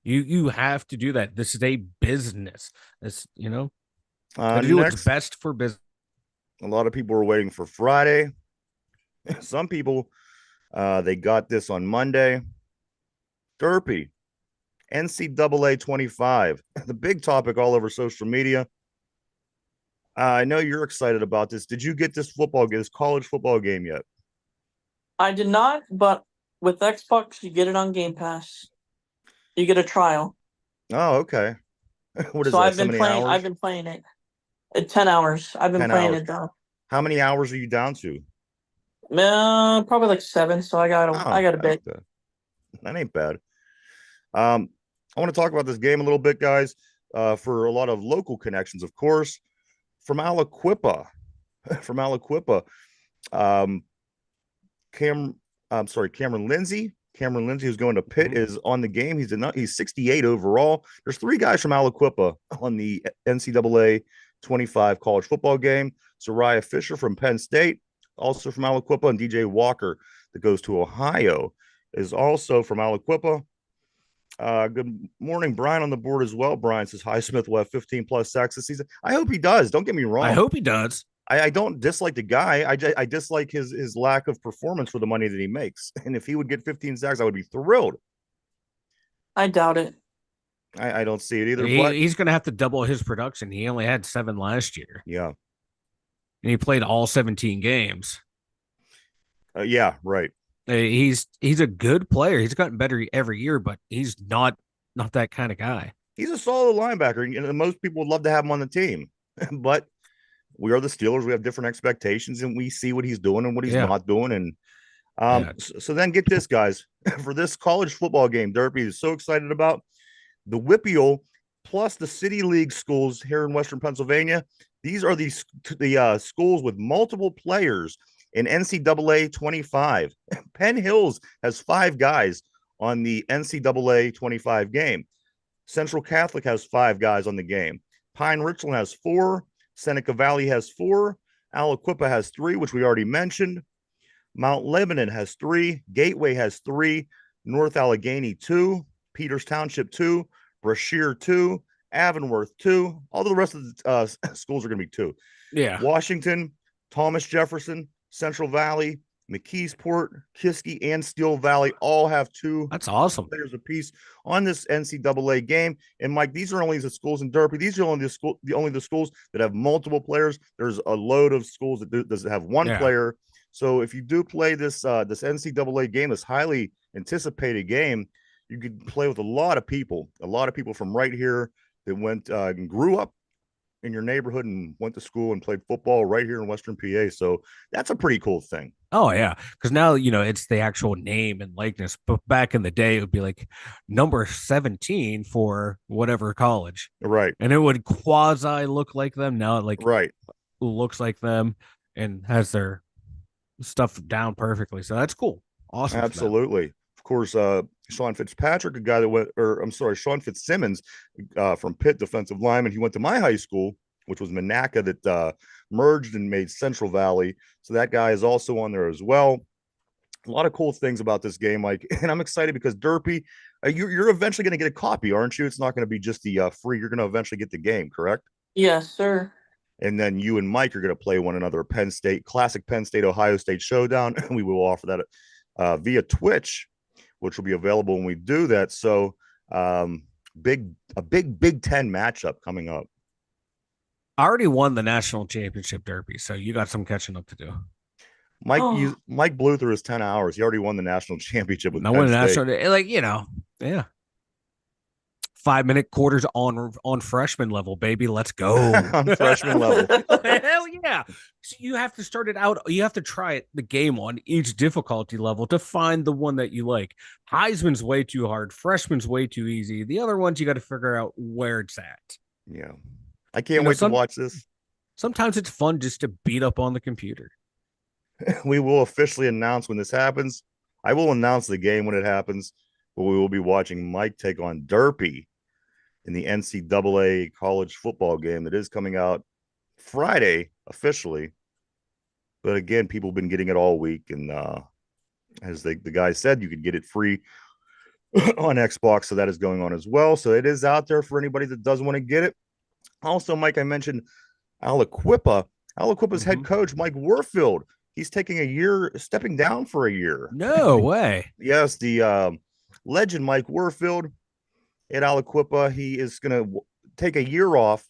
you have to do that. This is a business. It's do what's best for business. A lot of people are waiting for Friday. Some people, they got this on Monday. Derpy, NCAA 25, the big topic all over social media. I know you're excited about this. Did you get this college football game yet? I did not, but with Xbox, you get it on Game Pass. You get a trial. Oh, okay. What is so that? I've been playing it. 10 hours. I've been playing it though. How many hours are you down to? Probably like 7. So I got a bit. That ain't bad. I want to talk about this game a little bit, guys. For a lot of local connections, of course. From Aliquippa. Cameron Lindsay. Cameron Lindsay, who's going to Pitt, is on the game. He's 68 overall. There's 3 guys from Aliquippa on the NCAA 25 college football game. Zariah Fisher from Penn State, also from Aliquippa, and DJ Walker that goes to Ohio is also from Aliquippa. Good morning, Brian on the board as well. Brian says Highsmith will have 15 plus sacks this season. I hope he does. Don't get me wrong. I hope he does. I don't dislike the guy. I dislike his lack of performance for the money that he makes. And if he would get 15 sacks, I would be thrilled. I doubt it. I don't see it either. He's going to have to double his production. He only had 7 last year. Yeah. And he played all 17 games. Yeah, right. He's a good player. He's gotten better every year, but he's not that kind of guy. He's a solid linebacker, and most people would love to have him on the team. But we are the Steelers. We have different expectations, and we see what he's doing and what he's not doing. And so then get this, guys. For this college football game, Derpy is so excited about the WPIAL plus the City League schools here in Western Pennsylvania. These are the schools with multiple players in NCAA 25. Penn Hills has 5 guys on the NCAA 25 game. Central Catholic has 5 guys on the game. Pine Richland has 4. Seneca Valley has 4. Aliquippa has 3, which we already mentioned. Mount Lebanon has 3. Gateway has 3. North Allegheny 2. Peters Township 2. Brashear 2. Avonworth 2. All the rest of the schools are going to be 2. Yeah. Washington, Thomas Jefferson, Central Valley, McKeesport, Kiski, and Steel Valley all have 2 That's awesome. players apiece on this NCAA game. And Mike, these are only the schools in Derby. These are only the schools that have multiple players. There's a load of schools that doesn't have one player. So if you do play this this NCAA game, this highly anticipated game, you could play with a lot of people from right here that went and grew up in your neighborhood and went to school and played football right here in Western PA. So that's a pretty cool thing. Oh yeah, because now it's the actual name and likeness. But back in the day, it would be like number 17 for whatever college, right? And it would quasi look like them. Now it looks like them and has their stuff down perfectly. So that's cool. Awesome. Absolutely. Of course, Sean Fitzpatrick, a guy that went, Sean Fitzsimmons from Pitt, defensive lineman. He went to my high school, which was Monaca, that merged and made Central Valley. So that guy is also on there as well. A lot of cool things about this game, Mike. And I'm excited because Derpy, you're eventually going to get a copy, aren't you? It's not going to be just the free. You're going to eventually get the game, correct? Yes, sir. And then you and Mike are going to play one another, classic Penn State, Ohio State showdown. And we will offer that via Twitch, which will be available when we do that. So a big Big Ten matchup coming up. I already won the national championship Derby, so you got some catching up to do. Mike blew through his 10 hours. He already won the national championship with Penn State. Yeah. 5-minute quarters on freshman level, baby. Let's go. On freshman level. Hell yeah. So you have to start it out. You have to try the game on each difficulty level to find the one that you like. Heisman's way too hard. Freshman's way too easy. The other ones, you got to figure out where it's at. Yeah. I can't wait to watch this. Sometimes it's fun just to beat up on the computer. We will officially announce when this happens. I will announce the game when it happens, but we will be watching Mike take on Derpy in the NCAA college football game that is coming out Friday officially. But again, people have been getting it all week. And as the guy said, you could get it free on Xbox. So that is going on as well. So it is out there for anybody that does want to get it. Also, Mike, I mentioned Aliquippa. Aliquippa's head coach, Mike Warfield. He's taking a year, stepping down for a year. No way. Yes, the legend Mike Warfield at Aliquippa. He is going to take a year off.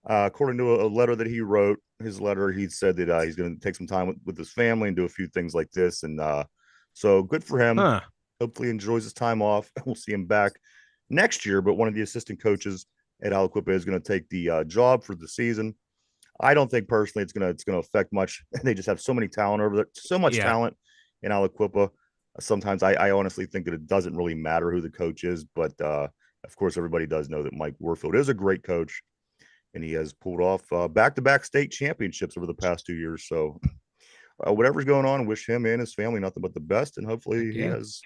According to a letter that he wrote, his letter, he said that he's going to take some time with his family and do a few things like this. And so good for him. Hopefully he enjoys his time off. We'll see him back next year. But one of the assistant coaches at Aliquippa is going to take the job for the season. I don't think personally it's going to affect much. They just have so many talent over there, so much talent in Aliquippa. Sometimes I honestly think that it doesn't really matter who the coach is, but of course everybody does know that Mike Warfield is a great coach, and he has pulled off back-to-back state championships over the past 2 years. So whatever's going on, wish him and his family nothing but the best, and hopefully he has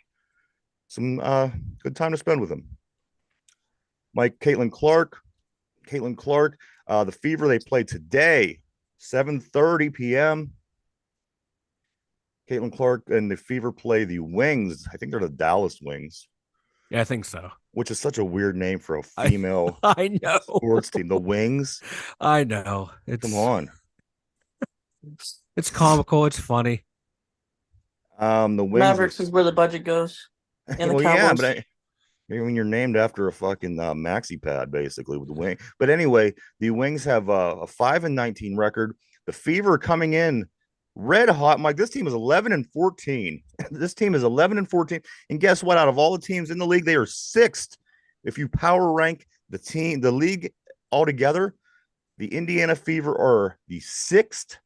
some good time to spend with him. Mike, Caitlin Clark, the Fever, they play today, 7:30 p.m. Caitlin Clark and the Fever play the Wings. I think they're the Dallas Wings. Yeah, I think so. Which is such a weird name for a female I know. sports team. The Wings. I know. Come on. It's comical. It's funny. The Wings. Mavericks is where the budget goes. And the Cowboys. Yeah, but when you're named after a fucking maxi pad, basically, with the wing. But anyway, the Wings have a 5-19 record. The Fever coming in red hot. Mike, this team is 11-14. This team is 11-14. And guess what? Out of all the teams in the league, they are sixth. If you power rank the league altogether, the Indiana Fever are the sixth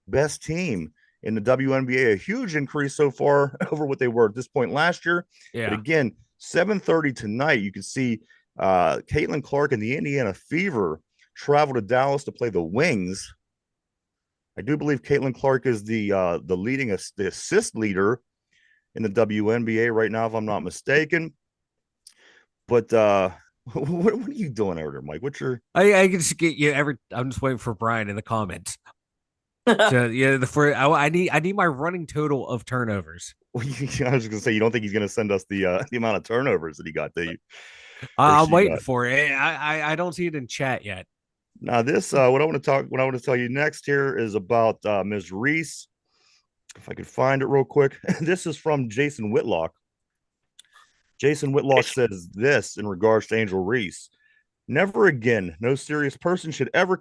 best team in the WNBA. A huge increase so far over what they were at this point last year. Yeah. But again, 7:30 tonight, you can see Caitlin Clark and the Indiana Fever travel to Dallas to play the Wings. I do believe Caitlin Clark is the leading the assist leader in the WNBA right now, if I'm not mistaken. But what are you doing over there, Mike? What's your? I can just get you I'm just waiting for Brian in the comments. I need my running total of turnovers. I was gonna say, you don't think he's gonna send us the amount of turnovers that he got? I'm waiting for it. I don't see it in chat yet. Now this what I want to tell you next here is about Ms. Reese. if I could find it real quick. This is from Jason Whitlock. Jason Whitlock says this in regards to Angel Reese. Never again. No serious person should ever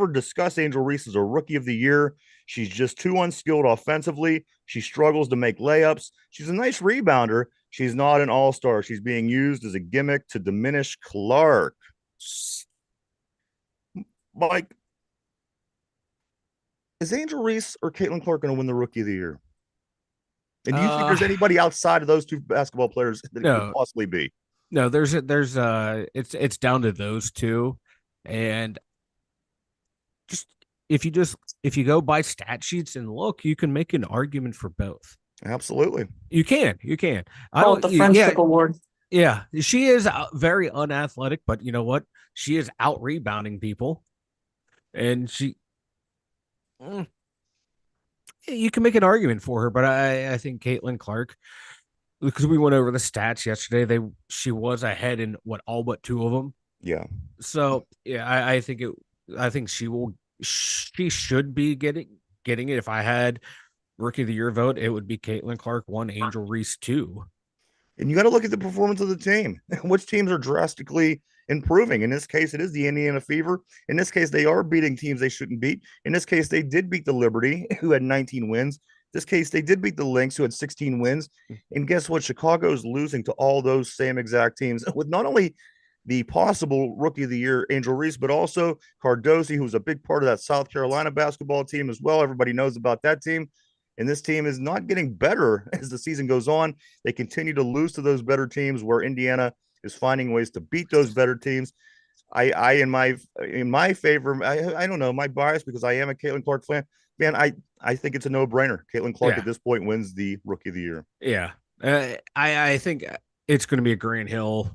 discuss Angel Reese as a rookie of the year. She's just too unskilled offensively. She struggles to make layups. She's a nice rebounder. She's not an all-star. She's being used as a gimmick to diminish Clark. Mike, is Angel Reese or Caitlin Clark going to win the Rookie of the Year? And do you think there's anybody outside of those two basketball players that No. could possibly be? No, it's down to those two, and if you go by stat sheets and look, you can make an argument for both. Absolutely, you can. Call it the Friendship Award. Yeah, she is very unathletic, but you know what? She is out rebounding people, and you can make an argument for her, but I think Caitlin Clark, because we went over the stats yesterday, she was ahead in all but two of them. Yeah. So yeah, I think she should be getting it. If I had Rookie of the Year vote, it would be Caitlin Clark 1, Angel Reese 2. And you got to look at the performance of the team. Which teams are drastically improving? In this case, it is the Indiana Fever. In this case, they are beating teams they shouldn't beat. In this case, they did beat the Liberty, who had 19 wins. In this case, they did beat the Lynx, who had 16 wins. And guess what? Chicago is losing to all those same exact teams with not only the possible Rookie of the Year, Angel Reese, but also Cardosi, who's a big part of that South Carolina basketball team as well. Everybody knows about that team. And this team is not getting better as the season goes on. They continue to lose to those better teams, where Indiana is finding ways to beat those better teams. In my favor, I don't know, my bias, because I am a Caitlin Clark fan. Man, I think it's a no-brainer. Caitlin Clark at this point wins the Rookie of the Year. Yeah. I think it's going to be a Grant Hill,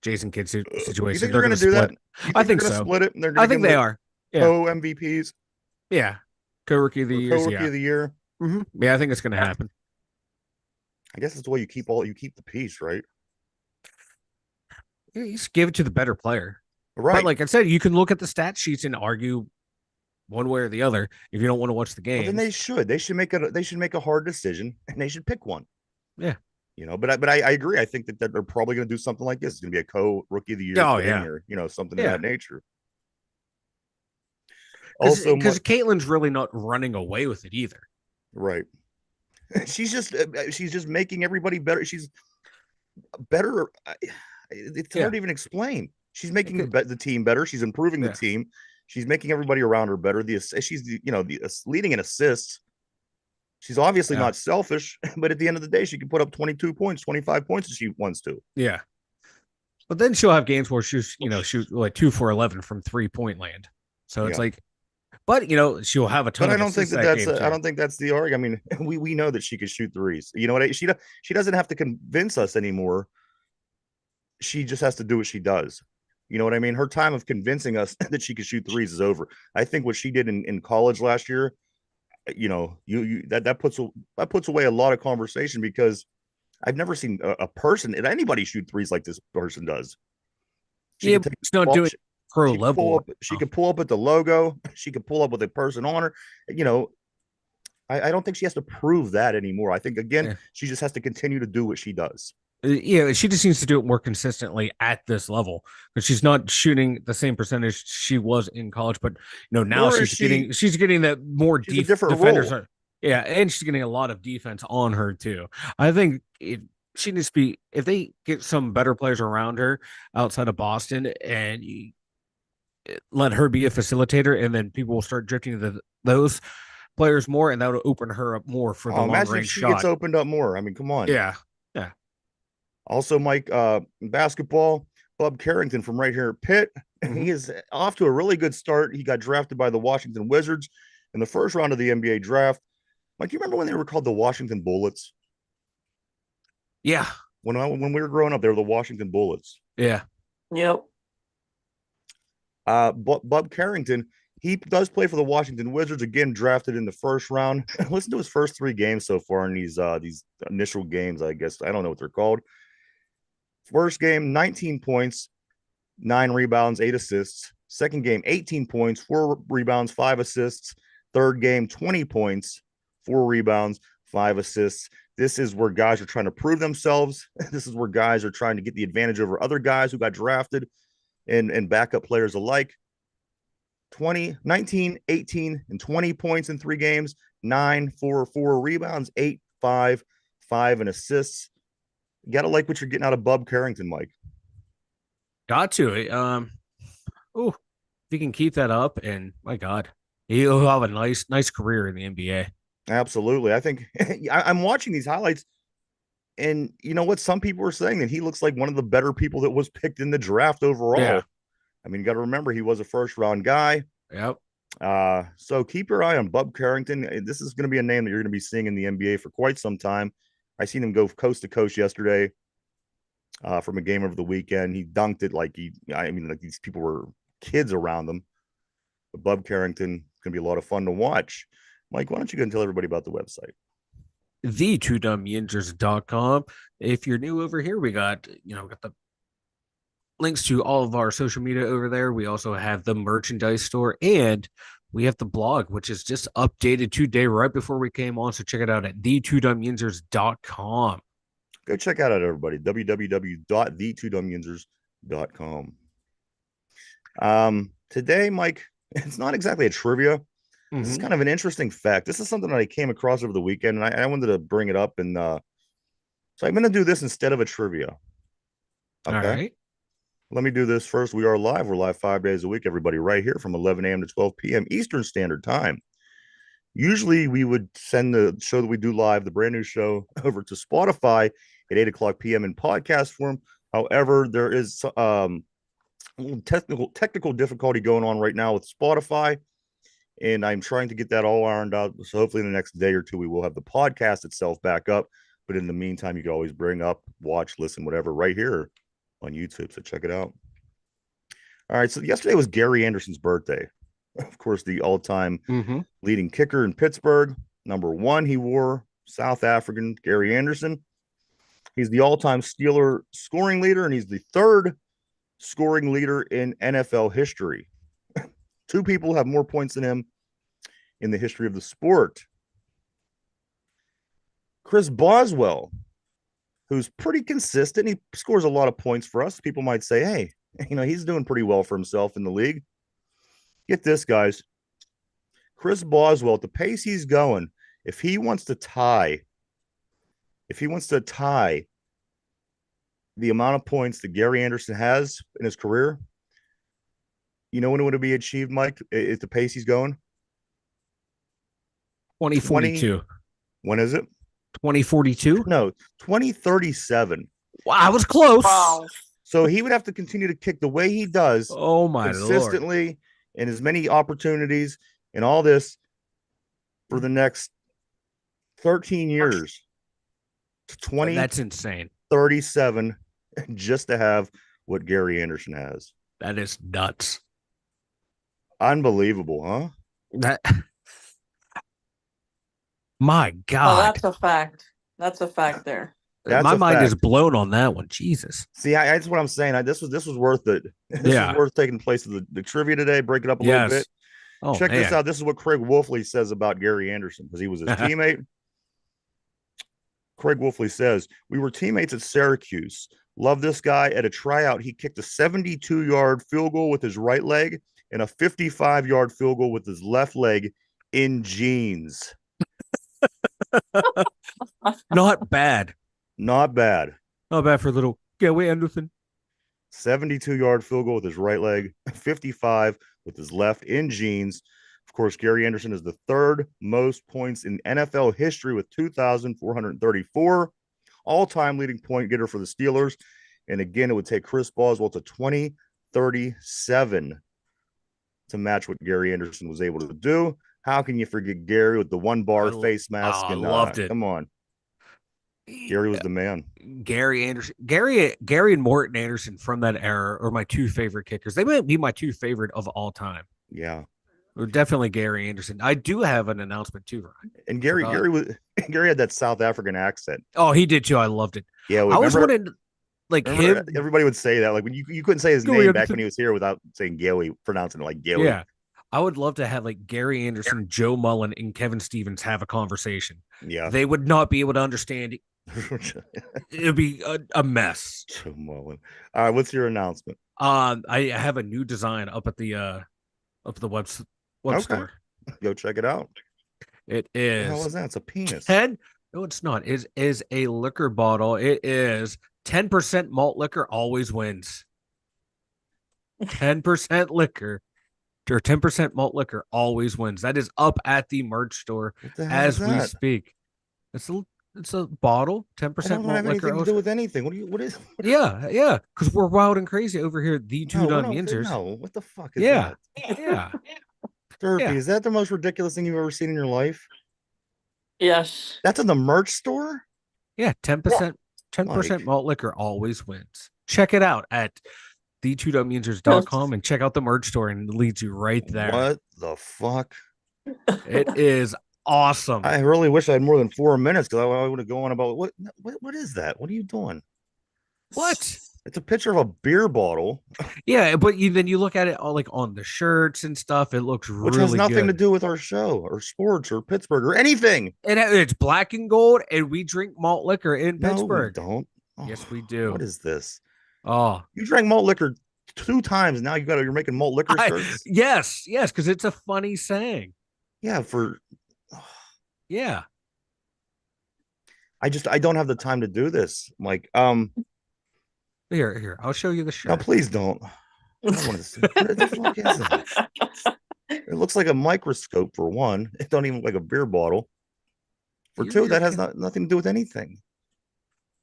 Jason Kidd situation. You think they're going to do that? I think so. Split it. I think they are. Yeah. Co-MVPs. Yeah. Co-Rookie of the Year. Co-Rookie of the Year. Mm-hmm. Yeah, I think it's going to happen. I guess that's the way you keep the peace, right? You just give it to the better player. Right. But like I said, you can look at the stat sheets and argue one way or the other if you don't want to watch the game. Well, then they should make a hard decision, and they should pick one. Yeah. But I agree. I think that they're probably going to do something like this. It's going to be a co-Rookie of the Year thing, or something of that nature. Also, because Caitlin's really not running away with it either. Right. She's just making everybody better. She's better. It's hard to even explain. She's making the team better. She's improving the team. She's making everybody around her better. She's leading in assists. She's obviously not selfish, but at the end of the day, she can put up 22 points, 25 points if she wants to. Yeah. But then she'll have games where she's, shoot like 2 for 11 from 3-point land. So it's like, but she'll have a ton. But I don't think I don't think that's the argument. I mean, we know that she can shoot threes. You know what? She doesn't have to convince us anymore. She just has to do what she does. You know what I mean? Her time of convincing us that she could shoot threes is over. I think what she did in college last year, that puts away a lot of conversation, because I've never seen a person and anybody shoot threes like this person does. She's not doing pro level. She could pull up at the logo. She could pull up with a person on her. I don't think she has to prove that anymore. I think she just has to continue to do what she does. Yeah, she just needs to do it more consistently at this level, because she's not shooting the same percentage she was in college. But now she's getting that more defenders. Yeah, and she's getting a lot of defense on her too. I think she needs to be, if they get some better players around her outside of Boston, and let her be a facilitator, and then people will start drifting to those players more, and that will open her up more for the long range shot. She gets opened up more. I mean, come on. Yeah. Also, Mike, basketball, Bub Carrington from right here at Pitt. He is off to a really good start. He got drafted by the Washington Wizards in the first round of the NBA draft. Mike, you remember when they were called the Washington Bullets? Yeah. When we were growing up, they were the Washington Bullets. Yeah. Yep. Bub Carrington, he does play for the Washington Wizards, again, drafted in the first round. Listen to his first 3 games so far in these initial games, I guess. I don't know what they're called. First game, 19 points, 9 rebounds, 8 assists. Second game, 18 points, 4 rebounds, 5 assists. Third game, 20 points, 4 rebounds, 5 assists. This is where guys are trying to prove themselves. This is where guys are trying to get the advantage over other guys who got drafted and backup players alike. 20, 19, 18, and 20 points in 3 games, 9, 4, 4 rebounds, 8, 5, 5 and assists. You gotta like what you're getting out of Bub Carrington, Mike. Got to. If you can keep that up, and my God, he'll have a nice career in the NBA. Absolutely. I think I'm watching these highlights, and you know what? Some people are saying that he looks like one of the better people that was picked in the draft overall. Yeah. I mean, you got to remember he was a first round guy. Yep. So keep your eye on Bub Carrington. This is going to be a name that you're going to be seeing in the NBA for quite some time. I seen him go coast to coast yesterday from a game over the weekend. He dunked it like like these people were kids around him. But Bub Carrington is going to be a lot of fun to watch. Mike, why don't you go and tell everybody about the website? The2dumbyinzers.com. If you're new over here, we got the links to all of our social media over there. We also have the merchandise store, and we have the blog, which is just updated today right before we came on. So check it out at the2dumbyinzers.com. Go check out everybody. www.the2dumbyinzers.com. Today, Mike, it's not exactly a trivia. This is kind of an interesting fact. This is something that I came across over the weekend, and I wanted to bring it up. And so I'm going to do this instead of a trivia. Okay. All right. Let me do this first. We are live. We're live 5 days a week, everybody, right here from 11 a.m. to 12 p.m. Eastern Standard Time. Usually we would send the show that we do live, the brand new show, over to Spotify at 8 o'clock p.m. in podcast form. However, there is a little technical difficulty going on right now with Spotify, and I'm trying to get that all ironed out. So hopefully in the next day or two, we will have the podcast itself back up. But in the meantime, you can always bring up, watch, listen, whatever, right here on YouTube. So check it out. All right. So yesterday was Gary Anderson's birthday. Of course, the all-time leading kicker in Pittsburgh. Number 1, he wore South African Gary Anderson. He's the all-time Steeler scoring leader, and he's the 3rd scoring leader in NFL history. 2 people have more points than him in the history of the sport. Chris Boswell, who's pretty consistent. He scores a lot of points for us. People might say, hey, he's doing pretty well for himself in the league. Get this, guys. Chris Boswell, at the pace he's going, if he wants to tie the amount of points that Gary Anderson has in his career, when it would be achieved, Mike, at the pace he's going? 2042. When is it? 2042? No, 2037. Wow, I was close. Wow. So he would have to continue to kick the way he does. Oh, my consistently Lord. And as many opportunities and all this for the next 13 years to 20. That's insane. 37 just to have what Gary Anderson has. That is nuts. Unbelievable, huh? My God. Oh, that's a fact. That's a fact there. My mind is blown on that one. Jesus. See, that's what I'm saying. This was worth it. This is worth taking place of the trivia today. Break it up a little bit. Oh, check this out. This is what Craig Wolfley says about Gary Anderson because he was his teammate. Craig Wolfley says, we were teammates at Syracuse. Love this guy. At a tryout, he kicked a 72-yard field goal with his right leg and a 55-yard field goal with his left leg in jeans. Not bad. Not bad. Not bad for little Gary Anderson. 72-yard field goal with his right leg, 55 with his left in jeans. Of course, Gary Anderson is the 3rd most points in NFL history with 2,434. All-time leading point getter for the Steelers. And again, it would take Chris Boswell to 2037 to match what Gary Anderson was able to do. How can you forget Gary with the 1-bar face mask? I loved it. Come on. Gary was the man. Gary Anderson, Gary and Morton Anderson from that era are my 2 favorite kickers. They might be my 2 favorite of all time. Yeah. Or definitely Gary Anderson. I do have an announcement too, Ryan. And Gary had that South African accent. Oh, he did too. I loved it. Yeah, I was wondering, like him. Everybody would say that, like when you couldn't say his name back when he was here without saying Gary, pronouncing it like Gary. Yeah, I would love to have like Gary Anderson, Joe Mullen, and Kevin Stevens have a conversation. Yeah. They would not be able to understand. It'd be a mess. Joe Mullen. All right, what's your announcement? I have a new design up at the web store. Go check it out. It What the hell is is that? It's a penis. 10. No, it's not. It is a liquor bottle. It is 10% malt liquor always wins. 10% liquor or 10% malt liquor always wins. That is up at the merch store What the hell as is we that? speak. It's a bottle, I 10% don't malt have liquor. anything to do with anything. What is? Yeah, because we're wild and crazy over here. The two dumb Yinzers. No, what the fuck is Yeah, that? yeah. Derpy, Yeah. is that the most ridiculous thing you've ever seen in your life? Yes. That's in the merch store? Yeah, 10% Mike. malt liquor always wins. Check it out at the2dumbusers.com and check out the merch store, and it leads you right there. What the fuck? It is awesome. I really wish I had more than 4 minutes because I would have gone about what is that? What are you doing? What? It's a picture of a beer bottle, Yeah, but then you look at it all, like on the shirts and stuff. It looks which really has nothing to good. do with our show or sports or Pittsburgh or anything. It's black and gold, and we drink malt liquor in Pittsburgh. No, we don't. Yes, we do. What is this? Oh, You drank malt liquor 2 times. Now you're making malt liquor shirts. yes, because it's a funny saying. Yeah, Yeah. I don't have the time to do this. Like, Here, I'll show you the no, shirt. please don't. I don't want to see. What the fuck is that? It looks like a microscope for one. It don't even look like a beer bottle. For two, that has nothing to do with anything.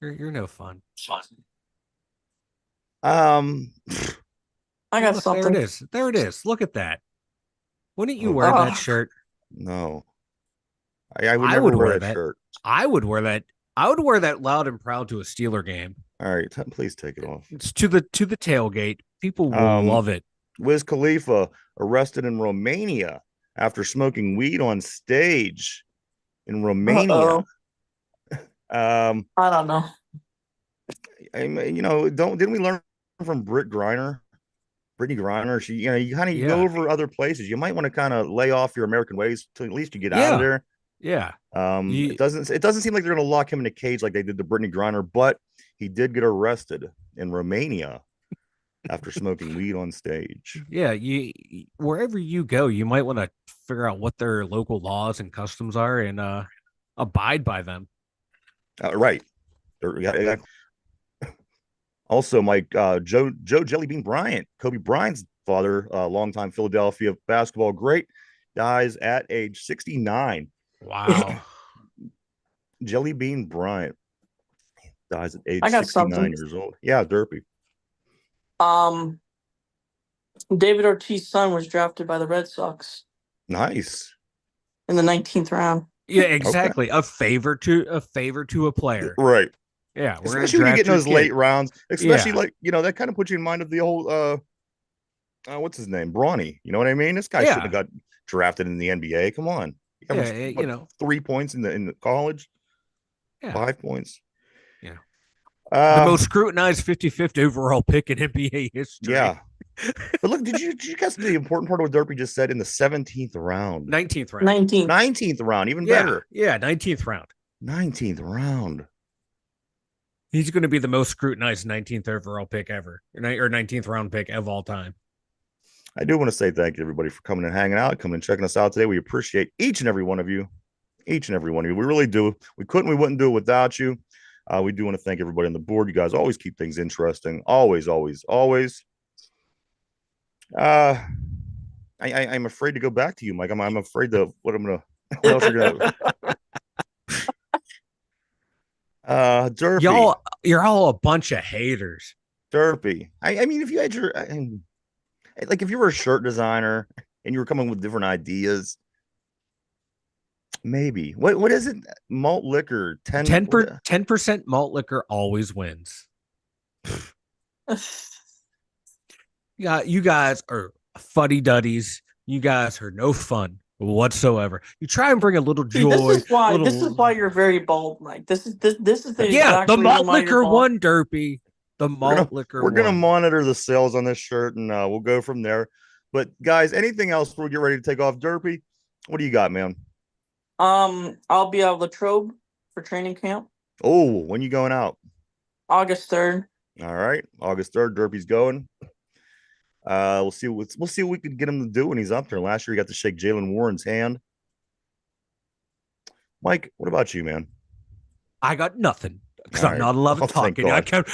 You're no fun. I got Look, something. There it is. Look at that. Wouldn't you wear that shirt? No. I would never wear that shirt. I would wear that. I would wear that loud and proud to a Steeler game. All right, please take it off. It's to the tailgate. People will love it. Wiz Khalifa arrested in Romania after smoking weed on stage in Romania. I don't know. Didn't we learn from Brittany Griner? She, you kind of go over other places. You might want to kind of lay off your American ways till at least you get out of there. Yeah. It doesn't seem like they're going to lock him in a cage like they did to Brittany Griner, but he did get arrested in Romania after smoking weed on stage. Yeah, wherever you go, you might want to figure out what their local laws and customs are and abide by them. Right. Also, Mike, Joe Jellybean Bryant, Kobe Bryant's father, longtime Philadelphia basketball great, dies at age 69. Wow. Jellybean Bryant dies at age 69 years old. Yeah, Derpy. David Ortiz's son was drafted by the Red Sox. Nice. In the 19th round. Yeah, exactly. Okay. A favor to a player. Right. Yeah, especially when you get in those late rounds, especially that kind of puts you in mind of the old what's his name? Bronny. You know what I mean? This guy shouldn't have got drafted in the NBA. Come on. 3 points in the college. Yeah. 5 points. Yeah. The most scrutinized 55th overall pick in NBA history. Yeah. But look, did you guess the important part of what Derpy just said in the 17th round? 19th round. 19th round, even better. Yeah, 19th round. 19th round. He's going to be the most scrutinized 19th overall pick ever, or 19th round pick of all time. I do want to say thank you, everybody, for coming and hanging out, coming and checking us out today. We appreciate each and every one of you. Each and every one of you. We really do. We wouldn't do it without you. We do want to thank everybody on the board. You guys always keep things interesting. Always, always, always. I'm afraid to go back to you, Mike. I'm afraid to what else are gonna Derpy. You're all a bunch of haters. Derpy. I mean, if you had if you were a shirt designer and you were coming with different ideas, maybe. What is it? Malt liquor. 10% malt liquor always wins. Yeah, you guys are fuddy-duddies. You guys are no fun whatsoever. You try and bring a little joy. This is why you're very bold, Mike. This is the the malt liquor one, Derpy. The malt liquor. We're gonna monitor the sales on this shirt, and we'll go from there. But guys, anything else before we get ready to take off? Derpy, what do you got, man? I'll be at Latrobe for training camp, Oh, when you going out? August 3rd. All right, August 3rd. Derpy's going. We'll see what we can get him to do when he's up there. Last year, he got to shake Jalen Warren's hand. Mike, what about you, man? I got nothing because All I'm right. not allowed to Oh, talk. thank And I God. can't.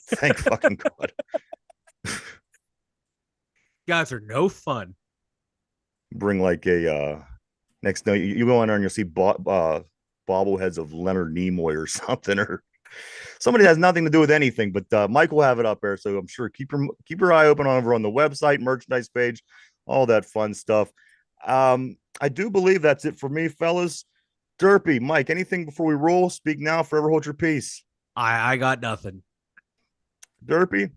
Thank fucking God. Guys are no fun. Bring like a next night you go in there and you'll see bobbleheads of Leonard Nimoy or something, or somebody that has nothing to do with anything. But Mike will have it up there, so I'm sure keep your eye open over on the website, merchandise page, all that fun stuff. I do believe that's it for me, fellas. Derpy, Mike, anything before we roll? Speak now, forever hold your peace. I got nothing. Derpy.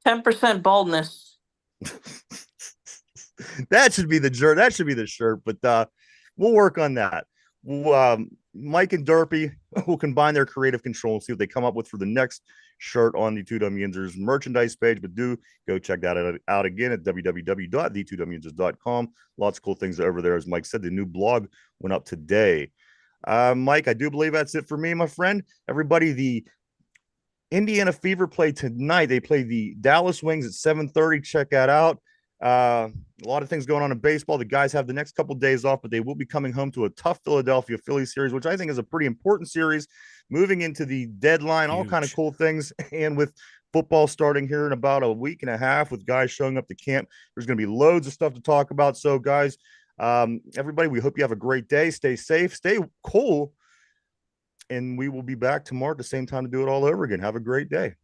10% baldness. That should be the shirt. That should be the shirt. But we'll work on that. Mike and Derpy will combine their creative control and see what they come up with for the next shirt on the 2 Yinzers merchandise page. But do go check that out again at www.the2yinzers.com. Lots of cool things over there. As Mike said, the new blog went up today. Mike, I do believe that's it for me, my friend. Everybody, the Indiana Fever play tonight. They play the Dallas Wings at 7:30. Check that out. A lot of things going on in baseball. The guys have the next couple of days off, but they will be coming home to a tough Philadelphia Phillies series, which I think is a pretty important series. Moving into the deadline, all kind of cool things. And with football starting here in about a week and a half, with guys showing up to camp, there's going to be loads of stuff to talk about. So, guys, everybody, we hope you have a great day. Stay safe, stay cool. And we will be back tomorrow at the same time to do it all over again. Have a great day.